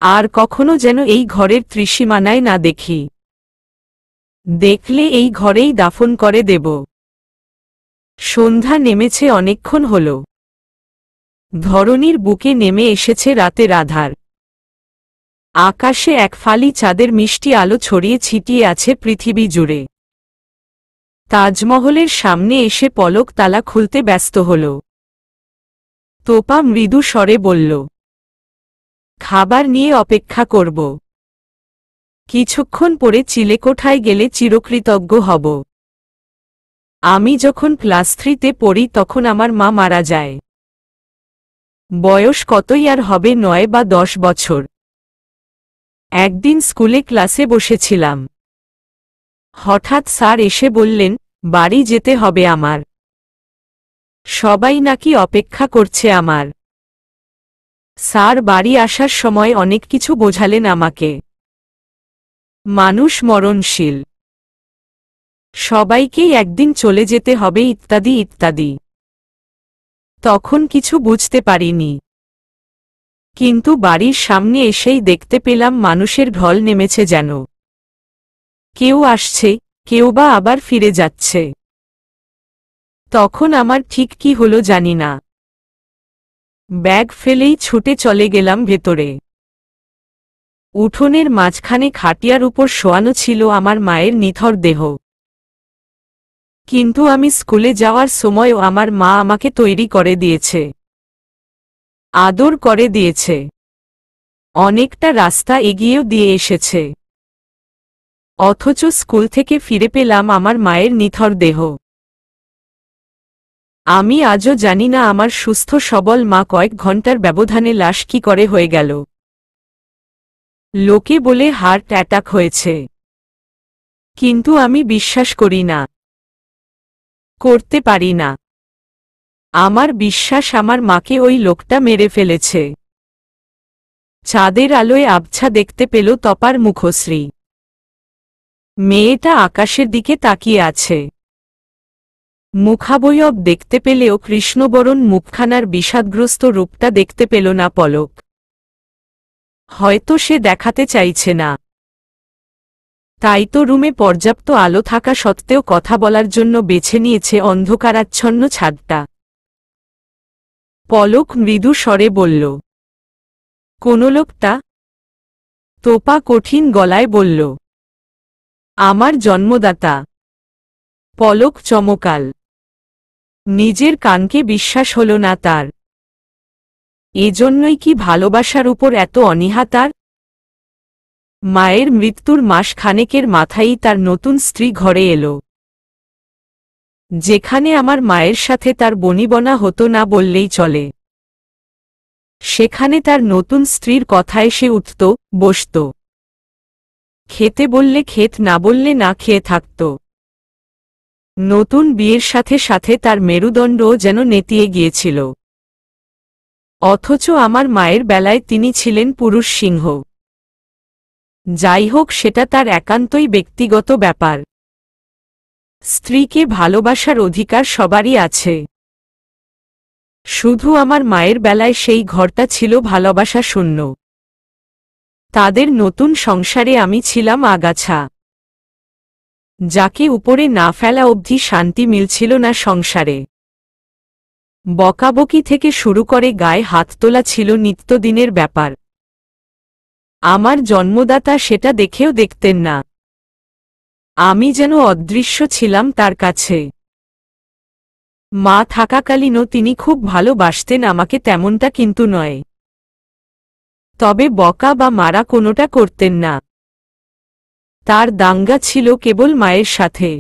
আর কখনো যেন এই ঘরের ত্রিসীমানায় না দেখি। দেখলে এই ঘরেই দাফন করে দেব। সন্ধ্যা নেমেছে, অনেকক্ষণ হল। ধরণীর বুকে নেমে এসেছে রাতের আধার। আকাশে এক ফালি চাঁদের মিষ্টি আলো ছড়িয়ে ছিটিয়ে আছে পৃথিবী জুড়ে। তাজমহলের সামনে এসে পলক তালা খুলতে ব্যস্ত হল। তোপা মৃদু স্বরে বলল, খাবার নিয়ে অপেক্ষা করব। কিছুক্ষণ পরে চিলেকোঠায় গেলে চিরকৃতজ্ঞ হব। আমি যখন ক্লাস 3-তে পড়ি তখন আমার মা মারা যায়। বয়স কতই আর হবে, 9 বা 10 বছর। একদিন স্কুলে ক্লাসে বসেছিলাম। হঠাৎ স্যার এসে বললেন, বাড়ি যেতে হবে আমার। সবাই নাকি অপেক্ষা করছে আমার। স্যার বাড়ি আসার সময় অনেক কিছু বোঝালেন আমাকে। মানুষ মরণশীল, সবাইকেই একদিন চলে যেতে হবে, ইত্যাদি ইত্যাদি। তখন কিছু বুঝতে পারিনি, কিন্তু বাড়ির সামনে এসেই দেখতে পেলাম মানুষের ঢল নেমেছে যেন। কেউ আসছে, কেউ বা আবার ফিরে যাচ্ছে। তখন আমার ঠিক কি হলো জানি না। ব্যাগ ফেলেই ছুটে চলে গেলাম ভেতরে। উঠোনের মাঝখানে খাটিয়ার উপর শোয়ানো ছিল আমার মায়ের নিথর দেহ। কিন্তু আমি স্কুলে যাওয়ার সময়ও আমার মা আমাকে তৈরি করে দিয়েছে, আদর করে দিয়েছে, অনেকটা রাস্তা এগিয়েও দিয়ে এসেছে। অথচ স্কুল থেকে ফিরে পেলাম আমার মায়ের নিথর দেহ। আমি আজও জানি না আমার সুস্থ সবল মা কয়েক ঘন্টার ব্যবধানে লাশ কি করে হয়ে গেল। লোকে বলে হার্ট অ্যাটাক হয়েছে, কিন্তু আমি বিশ্বাস করি না, করতে পারি না। আমার বিশ্বাস আমার মাকে ওই লোকটা মেরে ফেলেছে। চাঁদের আলোয় আবছা দেখতে পেল তপার মুখশ্রী। মেয়েটা আকাশের দিকে তাকিয়ে আছে। মুখাবয়ব দেখতে পেলেও কৃষ্ণবরণ মুখখানার বিষাদগ্রস্ত রূপটা দেখতে পেল না পলক। হয়তো সে দেখাতে চাইছে না। তাই তো রুমে পর্যাপ্ত আলো থাকা সত্ত্বেও কথা বলার জন্য বেছে নিয়েছে অন্ধকারাচ্ছন্ন ছাদটা। পলক মৃদু স্বরে বলল, কোন লোকটা? তোপা কঠিন গলায় বলল, আমার জন্মদাতা। পলক চমকাল। নিজের কানকে বিশ্বাস হল না তার। এজন্যই কি ভালোবাসার উপর এত অনীহা তার? মায়ের মৃত্যুর মাস খানেকের মাথায়ই তার নতুন স্ত্রী ঘরে এলো। যেখানে আমার মায়ের সাথে তার বনিবনা হতো না বললেই চলে, সেখানে তার নতুন স্ত্রীর কথায় সে উঠত, বসত। খেতে বললে খেত, না বললে না খেয়ে থাকত। নতুন বিয়ের সাথে সাথে তার মেরুদণ্ডও যেন নেতিয়ে গিয়েছিল। অথচ আমার মায়ের বেলায় তিনি ছিলেন পুরুষ সিংহ। যাই হোক, সেটা তার একান্তই ব্যক্তিগত ব্যাপার। স্ত্রীকে ভালোবাসার অধিকার সবারই আছে। শুধু আমার মায়ের বেলায় সেই ঘরটা ছিল ভালোবাসা শূন্য। তাদের নতুন সংসারে আমি ছিলাম আগাছা, যাকে উপরে না ফেলা অবধি শান্তি মিলছিল না সংসারে। বকাবকি থেকে শুরু করে গায়ে হাত তোলা ছিল নিত্যদিনের ব্যাপার। আমার জন্মদাতা সেটা দেখেও দেখতেন না। আমি যেন অদৃশ্য ছিলাম তার কাছে। মা থাকাকালীনও তিনি খুব ভালোবাসতেন আমাকে, তেমনটা কিন্তু নয়। তবে বকা বা মারা কোনোটা করতেন না। তার দাঙ্গা ছিল কেবল মায়ের সাথে।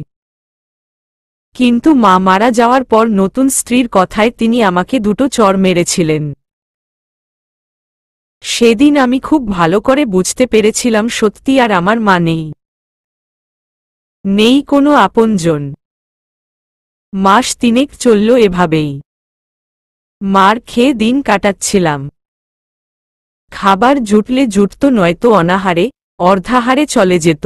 কিন্তু মা মারা যাওয়ার পর নতুন স্ত্রীর কথায় তিনি আমাকে দুটো চড় মেরেছিলেন। সেদিন আমি খুব ভালো করে বুঝতে পেরেছিলাম সত্যি আর আমার মা নেই। নেই কোনো আপনজন। মাস তিনেক চলল এভাবেই। মার খেয়ে দিন কাটাচ্ছিলাম। খাবার জুটলে জুটত, নয়তো অনাহারে, অর্ধাহারে চলে যেত।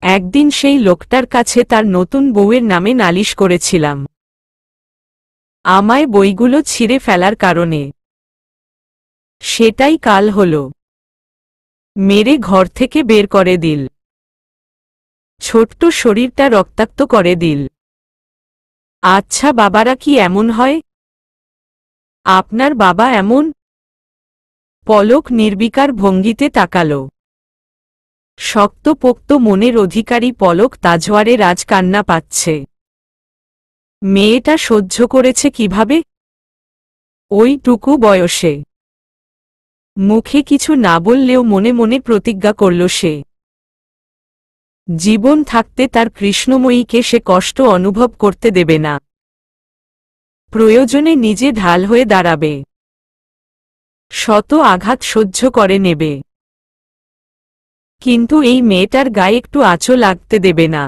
একদিন সেই লোকটার কাছে তার নতুন বউয়ের নামে নালিশ করেছিলাম, আমায় বইগুলো ছিঁড়ে ফেলার কারণে। সেটাই কাল হল। মেরে ঘর থেকে বের করে দিল। ছোট্ট শরীরটা রক্তাক্ত করে দিল। আচ্ছা, বাবারা কি এমন হয়? আপনার বাবা এমন? পলক নির্বিকার ভঙ্গিতে তাকাল। শক্তপোক্ত মনের অধিকারী পলক তাজওয়ারের আজ কান্না পাচ্ছে। মেয়েটা সহ্য করেছে কিভাবে ওইটুকু বয়সে? মুখে কিছু না বললেও মনে মনে প্রতিজ্ঞা করল সে জীবন থাকতে তার কৃষ্ণময়ীকে সে কষ্ট অনুভব করতে দেবে না। প্রয়োজনে নিজে ঢাল হয়ে দাঁড়াবে, শত আঘাত সহ্য করে নেবে, কিন্তু এই মেয়েটার গায়ে একটু আঁচও লাগতে দেবে না।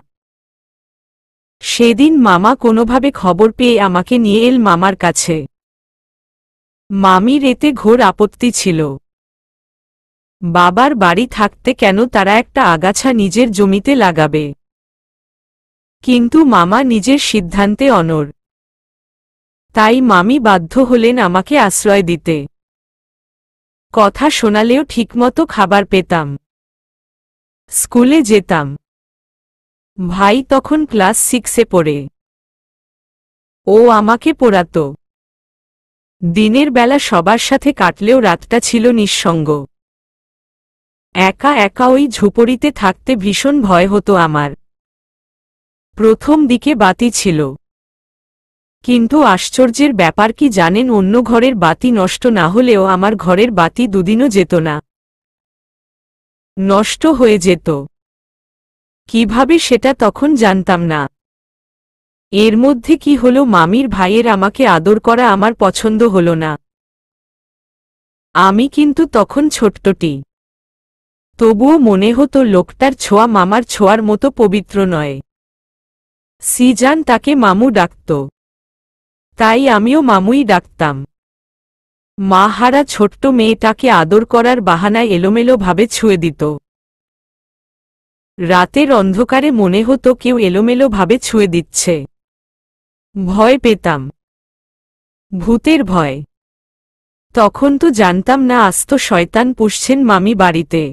সেদিন মামা কোনোভাবে খবর পেয়ে আমাকে নিয়ে এল মামার কাছে। মামির এতে ঘোর আপত্তি ছিল। বাবার বাড়ি থাকতে কেন তারা একটা আগাছা নিজের জমিতে লাগাবে? কিন্তু মামা নিজের সিদ্ধান্তে অনড়। তাই মামি বাধ্য হলেন আমাকে আশ্রয় দিতে। কথা শোনালেও ঠিকমতো খাবার পেতাম, স্কুলে যেতাম। ভাই তখন ক্লাস 6-এ পড়ে। ও আমাকে পড়াতো। দিনের বেলা সবার সাথে কাটলেও রাতটা ছিল নিঃসঙ্গ। একা একা ওই ঝুপড়িতে থাকতে ভীষণ ভয় হতো আমার। প্রথম দিকে বাতি ছিল, কিন্তু আশ্চর্যের ব্যাপার কি জানেন, অন্য ঘরের বাতি নষ্ট না হলেও আমার ঘরের বাতি দুদিনও যেত না, নষ্ট হয়ে যেত। কিভাবে সেটা তখন জানতাম না। এর মধ্যে কি হলো, মামির ভাইয়ের আমাকে আদর করা আমার পছন্দ হলো না। আমি কিন্তু তখন ছোট্টটি। তবুও মনে হতো লোকটার ছোঁয়া মামার ছোঁয়ার মতো পবিত্র নয়। সিজান তাকে মামু ডাকত, তাই আমিও মামুই ডাকতাম। মা হারা ছোট্ট মেয়েটাকে আদর করার বাহানায় এলোমেলোভাবে ছুঁয়ে দিত। রাতের অন্ধকারে মনে হতো কেউ এলোমেলোভাবে ছুঁয়ে দিচ্ছে। ভয় পেতাম, ভূতের ভয়। তখন তো জানতাম না আস্ত শয়তান পুষছেন মামি বাড়িতে।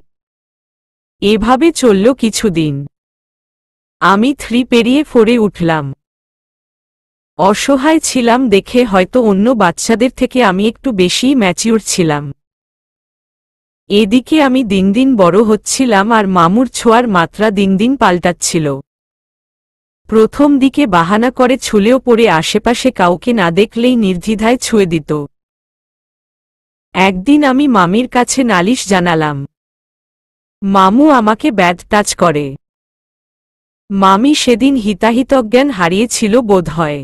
এভাবে চলল কিছুদিন। আমি 3 পেরিয়ে 4-এ উঠলাম। অসহায় ছিলাম দেখে হয়তো অন্য বাচ্চাদের থেকে আমি একটু বেশিই ম্যাচিউর ছিলাম। এদিকে আমি দিন দিন বড় হচ্ছিলাম আর মামুর ছোঁয়ার মাত্রা দিন দিন পাল্টাচ্ছিল। প্রথম দিকে বাহানা করে ছুলেও পড়ে আশেপাশে কাউকে না দেখলেই নির্দ্বিধায় ছুঁয়ে দিত। একদিন আমি মামির কাছে নালিশ জানালাম। মামু আমাকে ব্যাড টাচ করে। মামি সেদিন হিতাহিতজ্ঞান হারিয়েছিল বোধহয়।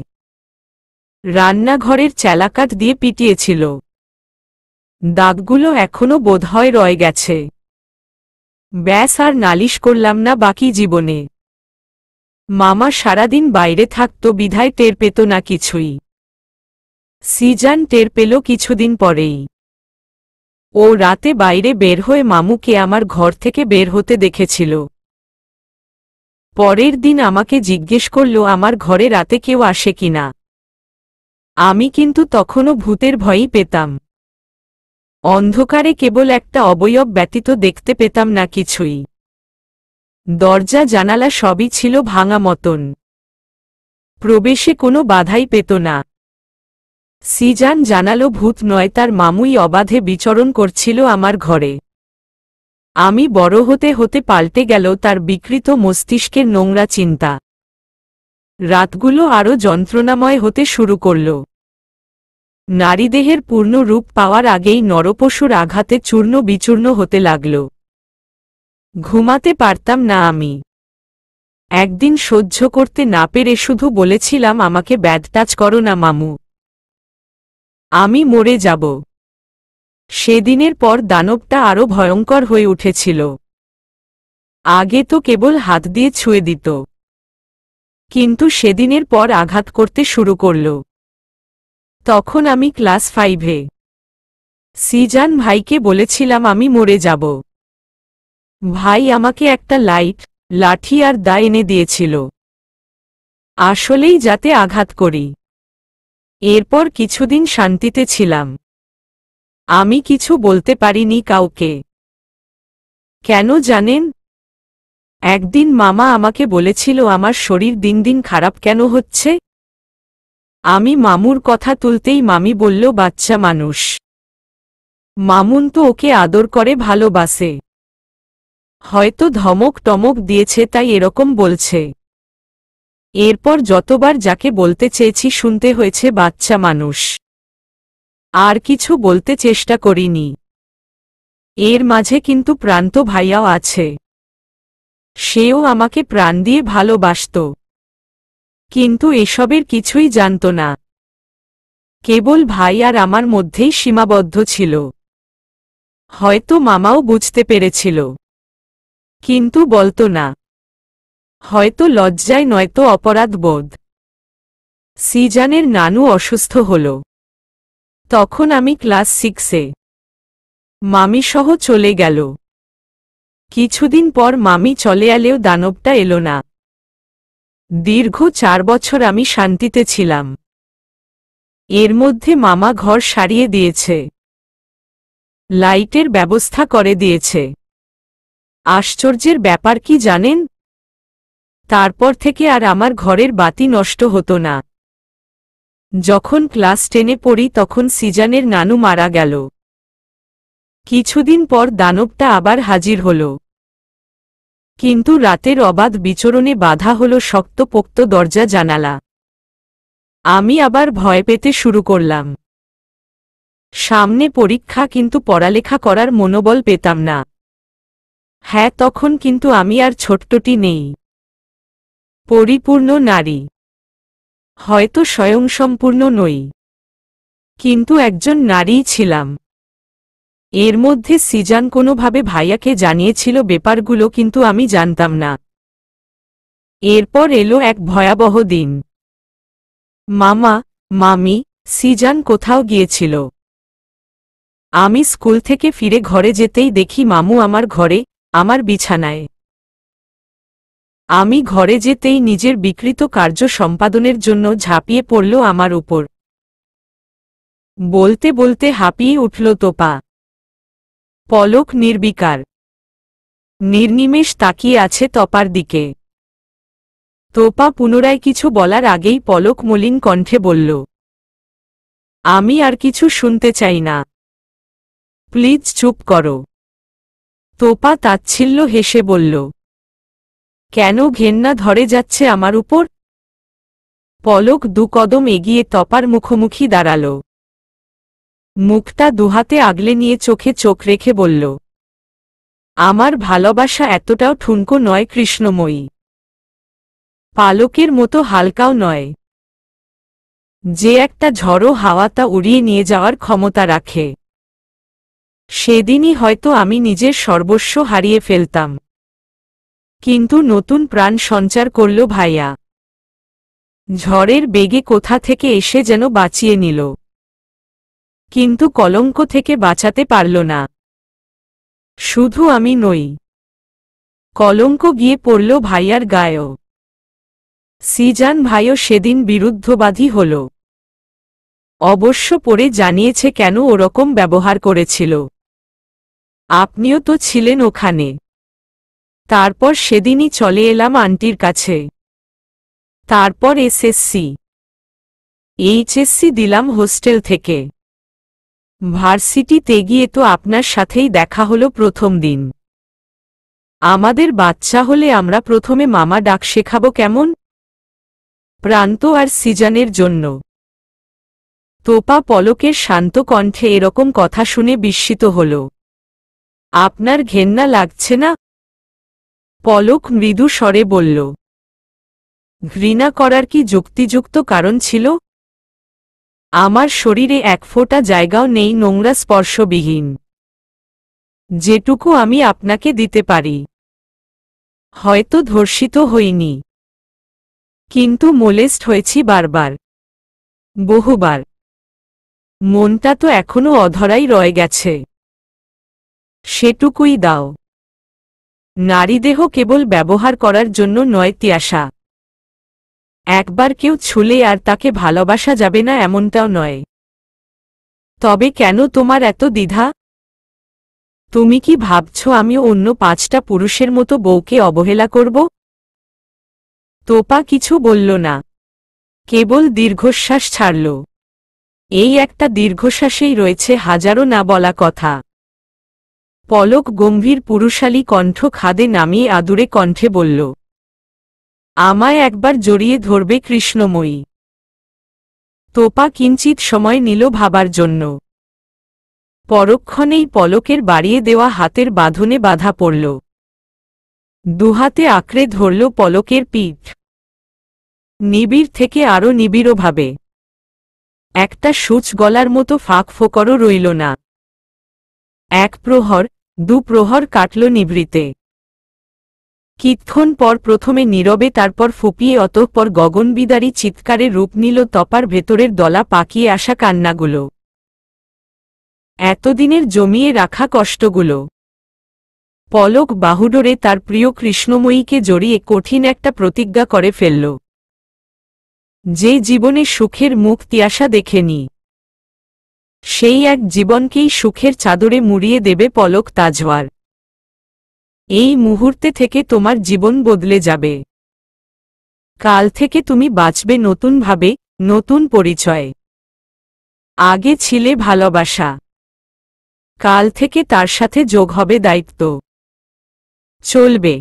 রান্নাঘরের চেলাকাঠ দিয়ে পিটিয়েছিল। দাগগুলো এখনো বোধহয় রয়ে গেছে। ব্যাস, আর নালিশ করলাম না বাকি জীবনে। মামা সারাদিন বাইরে থাকত বিধায় টের পেত না কিছুই। সিজান টের পেল কিছুদিন পরেই। ও রাতে বাইরে বের হয়ে মামুকে আমার ঘর থেকে বের হতে দেখেছিল। পরের দিন আমাকে জিজ্ঞেস করল আমার ঘরে রাতে কেউ আসে কিনা। আমি কিন্তু তখনও ভূতের ভয়ই পেতাম। অন্ধকারে কেবল একটা অবয়ব ব্যতীত দেখতে পেতাম না কিছুই। দরজা জানালা সবই ছিল ভাঙা মতন। প্রবেশে কোনো বাধাই পেত না। সিজান জানালো ভূত নয়, তার মামুই অবাধে বিচরণ করছিল আমার ঘরে। আমি বড় হতে হতে পাল্টে গেল তার বিকৃত মস্তিষ্কের নোংরা চিন্তা। রাতগুলো আরও যন্ত্রণাময় হতে শুরু করল। নারীদেহের পূর্ণ রূপ পাওয়ার আগেই নরপশুর আঘাতে চূর্ণ বিচূর্ণ হতে লাগল। ঘুমাতে পারতাম না আমি। একদিন সহ্য করতে না পেরে শুধু বলেছিলাম আমাকে ব্যাড টাচ করো না মামু, আমি মরে যাব। সেদিনের পর দানবটা আরও ভয়ঙ্কর হয়ে উঠেছিল। আগে তো কেবল হাত দিয়ে ছুঁয়ে দিত, কিন্তু সেদিনের পর আঘাত করতে শুরু করল। তখন আমি ক্লাস 5-এ। সিজান ভাইকে বলেছিলাম আমি মরে যাব। ভাই আমাকে একটা লাইট, লাঠি আর দা এনে দিয়েছিল, আসলেই যাতে আঘাত করি। এরপর কিছুদিন শান্তিতে ছিলাম। আমি কিছু বলতে পারিনি কাউকে। কেন জানেন? একদিন মামা আমাকে বলেছিল আমার শরীর দিন দিন খারাপ কেন হচ্ছে। আমি মামুর কথা তুলতেই মামি বলল, বাচ্চা মানুষ, মামুন তো ওকে আদর করে ভালোবাসে, হয়তো ধমক টমক দিয়েছে তাই এরকম বলছে। এরপর যতবার যাকে বলতে চেয়েছি শুনতে হয়েছে বাচ্চা মানুষ, আর কিছু বলতে চেষ্টা করিনি। এর মাঝে কিন্তু প্রান্ত ভাইয়াও আছে, সেও আমাকে প্রাণ দিয়ে ভালোবাসত, কিন্তু এসবের কিছুই জানত না। কেবল ভাই আর আমার মধ্যেই সীমাবদ্ধ ছিল। হয়তো মামাও বুঝতে পেরেছিল, কিন্তু বলতো না, হয়তো লজ্জায় নয়তো অপরাধবোধ। সিজানের নানু অসুস্থ হল, তখন আমি ক্লাস 6-এ। মামি সহ চলে গেল। কিছুদিন পর মামি চলে এলেও দানবটা এলো না। দীর্ঘ 4 বছর আমি শান্তিতে ছিলাম। এর মধ্যে মামা ঘর সারিয়ে দিয়েছে, লাইটের ব্যবস্থা করে দিয়েছে। আশ্চর্যের ব্যাপার কি জানেন? তারপর থেকে আর আমার ঘরের বাতি নষ্ট হতো না। যখন ক্লাস 10-এ পড়ি তখন সিজানের নানু মারা গেল। কিছুদিন পর দানবটা আবার হাজির হল, কিন্তু রাতের অবাধ বিচরণে বাধা হল শক্তপোক্ত দরজা জানালা। আমি আবার ভয় পেতে শুরু করলাম। সামনে পরীক্ষা, কিন্তু পড়ালেখা করার মনোবল পেতাম না। হ্যাঁ, তখন কিন্তু আমি আর ছোট্টটি নেই, পরিপূর্ণ নারী। হয়তো স্বয়ংসম্পূর্ণ নই, কিন্তু একজন নারীই ছিলাম। এর মধ্যে সিজান কোনোভাবে ভাইয়াকে জানিয়েছিল ব্যাপারগুলো, কিন্তু আমি জানতাম না। এরপর এলো এক ভয়াবহ দিন। মামা, মামি, সিজান কোথাও গিয়েছিল। আমি স্কুল থেকে ফিরে ঘরে যেতেই দেখি মামু আমার ঘরে, আমার বিছানায়। আমি ঘরে যেতেই নিজের বিকৃত কার্য সম্পাদনের জন্য ঝাঁপিয়ে পড়ল আমার উপর। বলতে বলতে হাঁপিয়ে উঠল তোপা। পলক নির্বিকার, নির্নিমেষ তাকিয়ে আছে তপার দিকে। তোপা পুনরায় কিছু বলার আগেই পলক মলিন কণ্ঠে বলল, আমি আর কিছু শুনতে চাই না, প্লিজ চুপ করো। তোপা তাচ্ছিল্য হেসে বলল, কেন ঘেন্না ধরে যাচ্ছে আমার উপর? পলক 2 কদম এগিয়ে তপার মুখোমুখি দাঁড়াল। মুখটা দুহাতে আগলে নিয়ে চোখে চোখ রেখে বলল, আমার ভালোবাসা এতটাও ঠুনকো নয় কৃষ্ণময়ী, পালকের মতো হালকাও নয়, যে একটা ঝড়ো হাওয়া তা উড়িয়ে নিয়ে যাওয়ার ক্ষমতা রাখে। সেদিনই হয়তো আমি নিজের সর্বস্ব হারিয়ে ফেলতাম, কিন্তু নতুন প্রাণ সঞ্চার করল ভাইয়া। ঝড়ের বেগে কোথা থেকে এসে যেন বাঁচিয়ে নিল, কিন্তু কলঙ্ক থেকে বাঁচাতে পারল না। শুধু আমি নই, কলঙ্ক গিয়ে পড়ল ভাইয়ার গায়েও। সিজান ভাইও সেদিন বিরুদ্ধবাদী হল। অবশ্য পরে জানিয়েছে কেন ওরকম ব্যবহার করেছিল। আপনিও তো ছিলেন ওখানে। তারপর সেদিনই চলে এলাম আন্টির কাছে। তারপর এসএসসি, এইচএসসি দিলাম হোস্টেল থেকে। ভার্সিটিতে গিয়ে তো আপনার সাথেই দেখা হলো প্রথম দিন। আমাদের বাচ্চা হলে আমরা প্রথমে মামা ডাক শেখাবো কেমন? প্রান্ত আর সিজানের জন্য। তোপা পলকের শান্ত কণ্ঠে এরকম কথা শুনে বিস্মিত হল। আপনার ঘেন্না লাগছে না? পলক মৃদু স্বরে বলল, ঘৃণা করার কি যুক্তিযুক্ত কারণ ছিল? আমার শরীরে এক ফোঁটা জায়গাও নেই নোংরা স্পর্শবিহীন, যেটুকু আমি আপনাকে দিতে পারি। হয়তো ধর্ষিত হইনি, কিন্তু মোলেস্ট হয়েছি বারবার, বহুবার। মনটা তো এখনো অধরাই রয়ে গেছে, সেটুকুই দাও। নারীদেহ কেবল ব্যবহার করার জন্য নয় তিয়াসা। একবার কেউ ছুলে আর তাকে ভালোবাসা যাবে না এমনটাও নয়। তবে কেন তোমার এত দ্বিধা? তুমি কি ভাবছ আমিও অন্য 5টা পুরুষের মতো বউকে অবহেলা করব? তোপা কিছু বলল না, কেবল দীর্ঘশ্বাস ছাড়ল। এই একটা দীর্ঘশ্বাসেই রয়েছে হাজারো না বলা কথা। পলক গম্ভীর পুরুষালী কণ্ঠ খাদে নামিয়ে আদুরে কণ্ঠে বলল, আমায় একবার জড়িয়ে ধরবে কৃষ্ণময়ী। তোপা কিঞ্চিত সময় নিল ভাবার জন্য। পরক্ষণেই পলকের বাড়িয়ে দেওয়া হাতের বাঁধনে বাধা পড়ল। দুহাতে আঁকড়ে ধরল পলকের পিঠ। নিবিড় থেকে আরো নিবিড়ভাবে। একটা সূচ গলার মতো ফাঁক ফোকরও রইল না। এক প্রহর, দু প্রহর কাটল নিভৃতে। কিতক্ষণ পর প্রথমে নীরবে, তারপর ফুপিয়ে, অতঃপর গগনবিদারী চিৎকারে রূপ নিল তপার ভেতরের দলা পাকিয়ে আসা কান্নাগুলো। এতদিনের জমিয়ে রাখা কষ্টগুলো। পলক বাহুডোরে তার প্রিয় কৃষ্ণময়ীকে জড়িয়ে কঠিন একটা প্রতিজ্ঞা করে ফেলল। যে জীবনে সুখের মুখ তিয়াসা দেখেনি, সেই এক জীবনকেই সুখের চাদরে মুড়িয়ে দেবে পলক তাজওয়ার। এই মুহূর্তে থেকে তোমার জীবন বদলে যাবে। কাল থেকে তুমি বাঁচবে নতুনভাবে, নতুন পরিচয়ে। আগে ছিলে ভালোবাসা, কাল থেকে তার সাথে যোগ হবে দায়িত্ব। চলবে